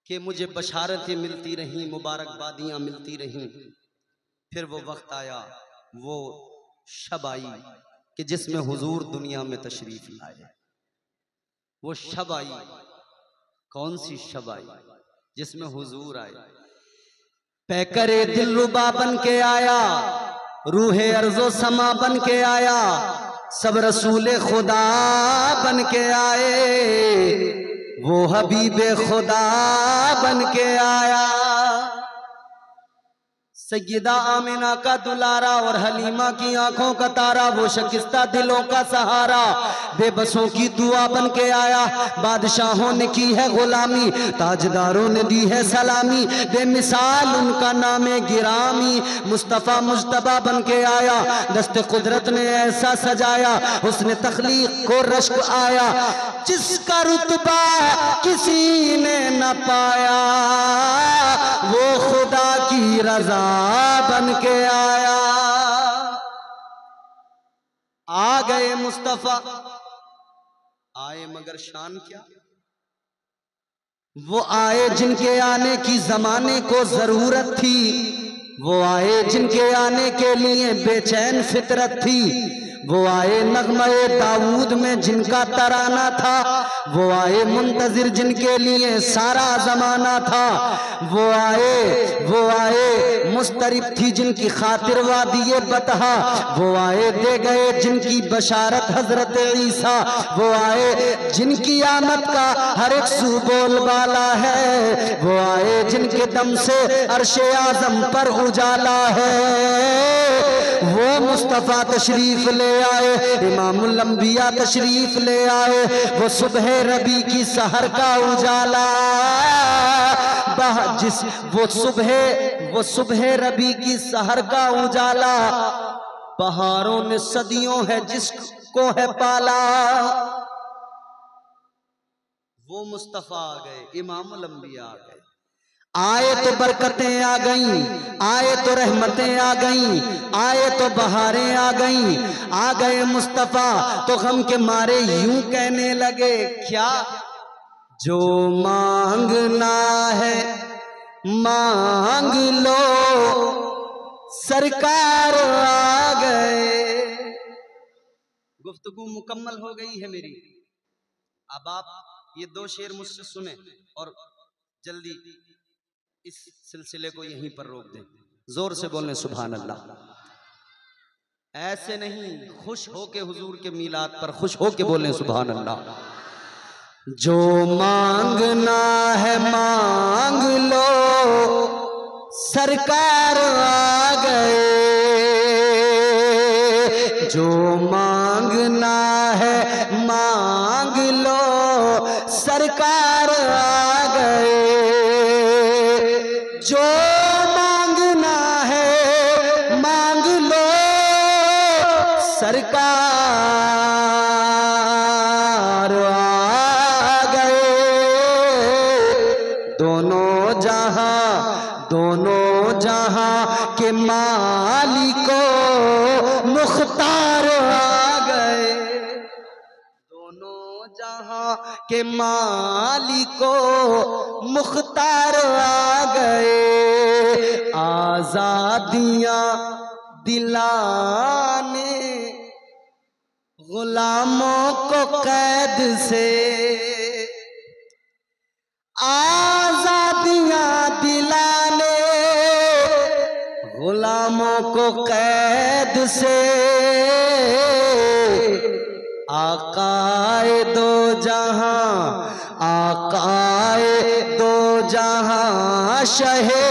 Speaker 1: कि मुझे बशारतें मिलती रहीं, मुबारकबादियां मिलती रहीं। फिर वो वक्त आया, वो शब आई कि जिसमें हुजूर दुनिया में तशरीफ लाए। वो शब आई, कौन सी शब आई? जिसमें हुजूर आए, पैकरे दिलरुबा बन के आया, रूहे अर्जो समा बन के आया, सब रसूले खुदा बन के आए, वो हबीबे खुदा बन के आया। सैयदा आमिना का दुलारा और हलीमा की आंखों का तारा, वो शकिस्ता दिलों का सहारा, बेबसों की दुआ बन के आया। बादशाहों ने की है गुलामी, ताजदारों ने दी है सलामी, बेमिसाल उनका नाम गिरामी, मुस्तफ़ा मुज्तबा बन के आया। दस्ते कुदरत ने ऐसा सजाया, उसने तख्लीक को रश्क आया, जिसका रुतबा किसी ने न पाया, वो खुदा की रजा बन के आया। आ गए मुस्तफा, आए मगर शान क्या, वो आए जिनके आने की जमाने को जरूरत थी, वो आए जिनके आने के लिए बेचैन फितरत थी, वो आए नगमे दाऊद में जिनका तराना था, वो आए मुंतजिर जिनके लिए सारा जमाना था, वो आए मुस्तरिब थी जिनकी खातिर वादिये बतहा, वो आए दे गए जिनकी बशारत हजरत ईसा, वो आए जिनकी आमद का हर एक सू बोलबाला है, वो आए जिनके दम से अर्शे आजम पर उजाला है। वो मुस्तफ़ा तशरीफ ले आए, इमामुल अंबिया तशरीफ ले आए, वो सुबह रबी की सहर का उजाला, वो सुबह रबी की सहर का उजाला, बहारों ने सदियों है जिसको है पाला। वो मुस्तफ़ा आ गए, इमामुल अंबिया आ गए। आए तो बरकतें आ गईं, आए तो रहमतें आ गईं, आए तो बहारें आ गईं, आ गए मुस्तफा तो गम के मारे यूं कहने लगे, क्या जो मांगना है मांग लो, सरकार आ गए। गुफ्तगू मुकम्मल हो गई है मेरी। अब आप ये 2 शेर मुझसे सुने और जल्दी इस सिलसिले को यहीं पर रोक दें। जोर से बोलें सुभान अल्लाह। ऐसे नहीं, खुश होके हुजूर के मीलाद पर खुश होके बोलें सुभान अल्लाह।
Speaker 2: जो मांगना है मांग लो, सरकार आ गए। जो मांगना है मांग लो, सरकार आ गए। जो मांगना है मांग लो, सरकार आ गए। दोनों जहां के मालिको मुख्तार आ गए। दोनों जहां के मालिको मुख्तार आ गए। आजादियां दिलाने गुलामों को कैद से, आजादियां दिलाने गुलामों को कैद से। आकाए दो जहां शहे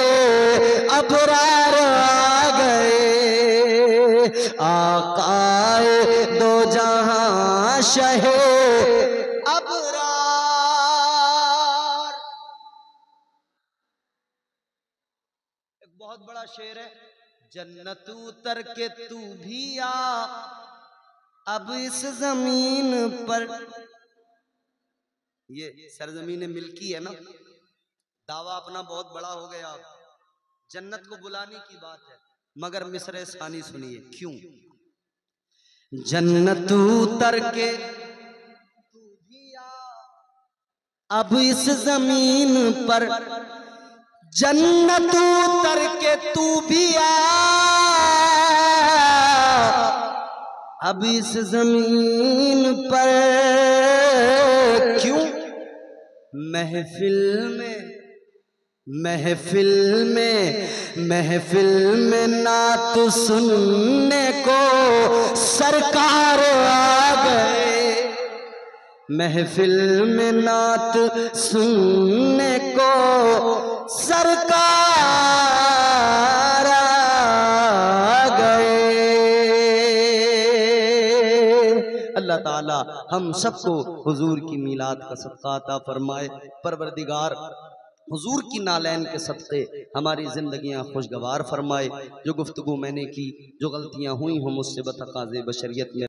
Speaker 2: अबरार आ गए। आकाए दो जहां शहे अबरार। एक बहुत बड़ा शेर है, जन्नत उतर के तू भी आ अब इस जमीन पर। ये सरजमीन मिल्की है ना, दावा अपना बहुत बड़ा हो गया। जन्नत को बुलाने की बात है, मगर मिसरे सानी सुनिए क्यों। जन्नत उतर के तू भी आ अब इस जमीन पर। जन्नत उतर के तू भी आ अब इस जमीन पर। क्यों? महफिल में नात सुनने को सरकार आ गए। महफिल में नात सुनने को सरकार आ गए। अल्लाह ताला हम सबको हुजूर की मीलाद का सदका अता फरमाए। परवरदिगार हुजूर की नालैन के सदक़े हमारी ज़िंदगियां खुशगवार फरमाए। जो गुफ्तगू मैंने की, जो गलतियां हुई हों मुझसे बतक़ाज़े बशरियत में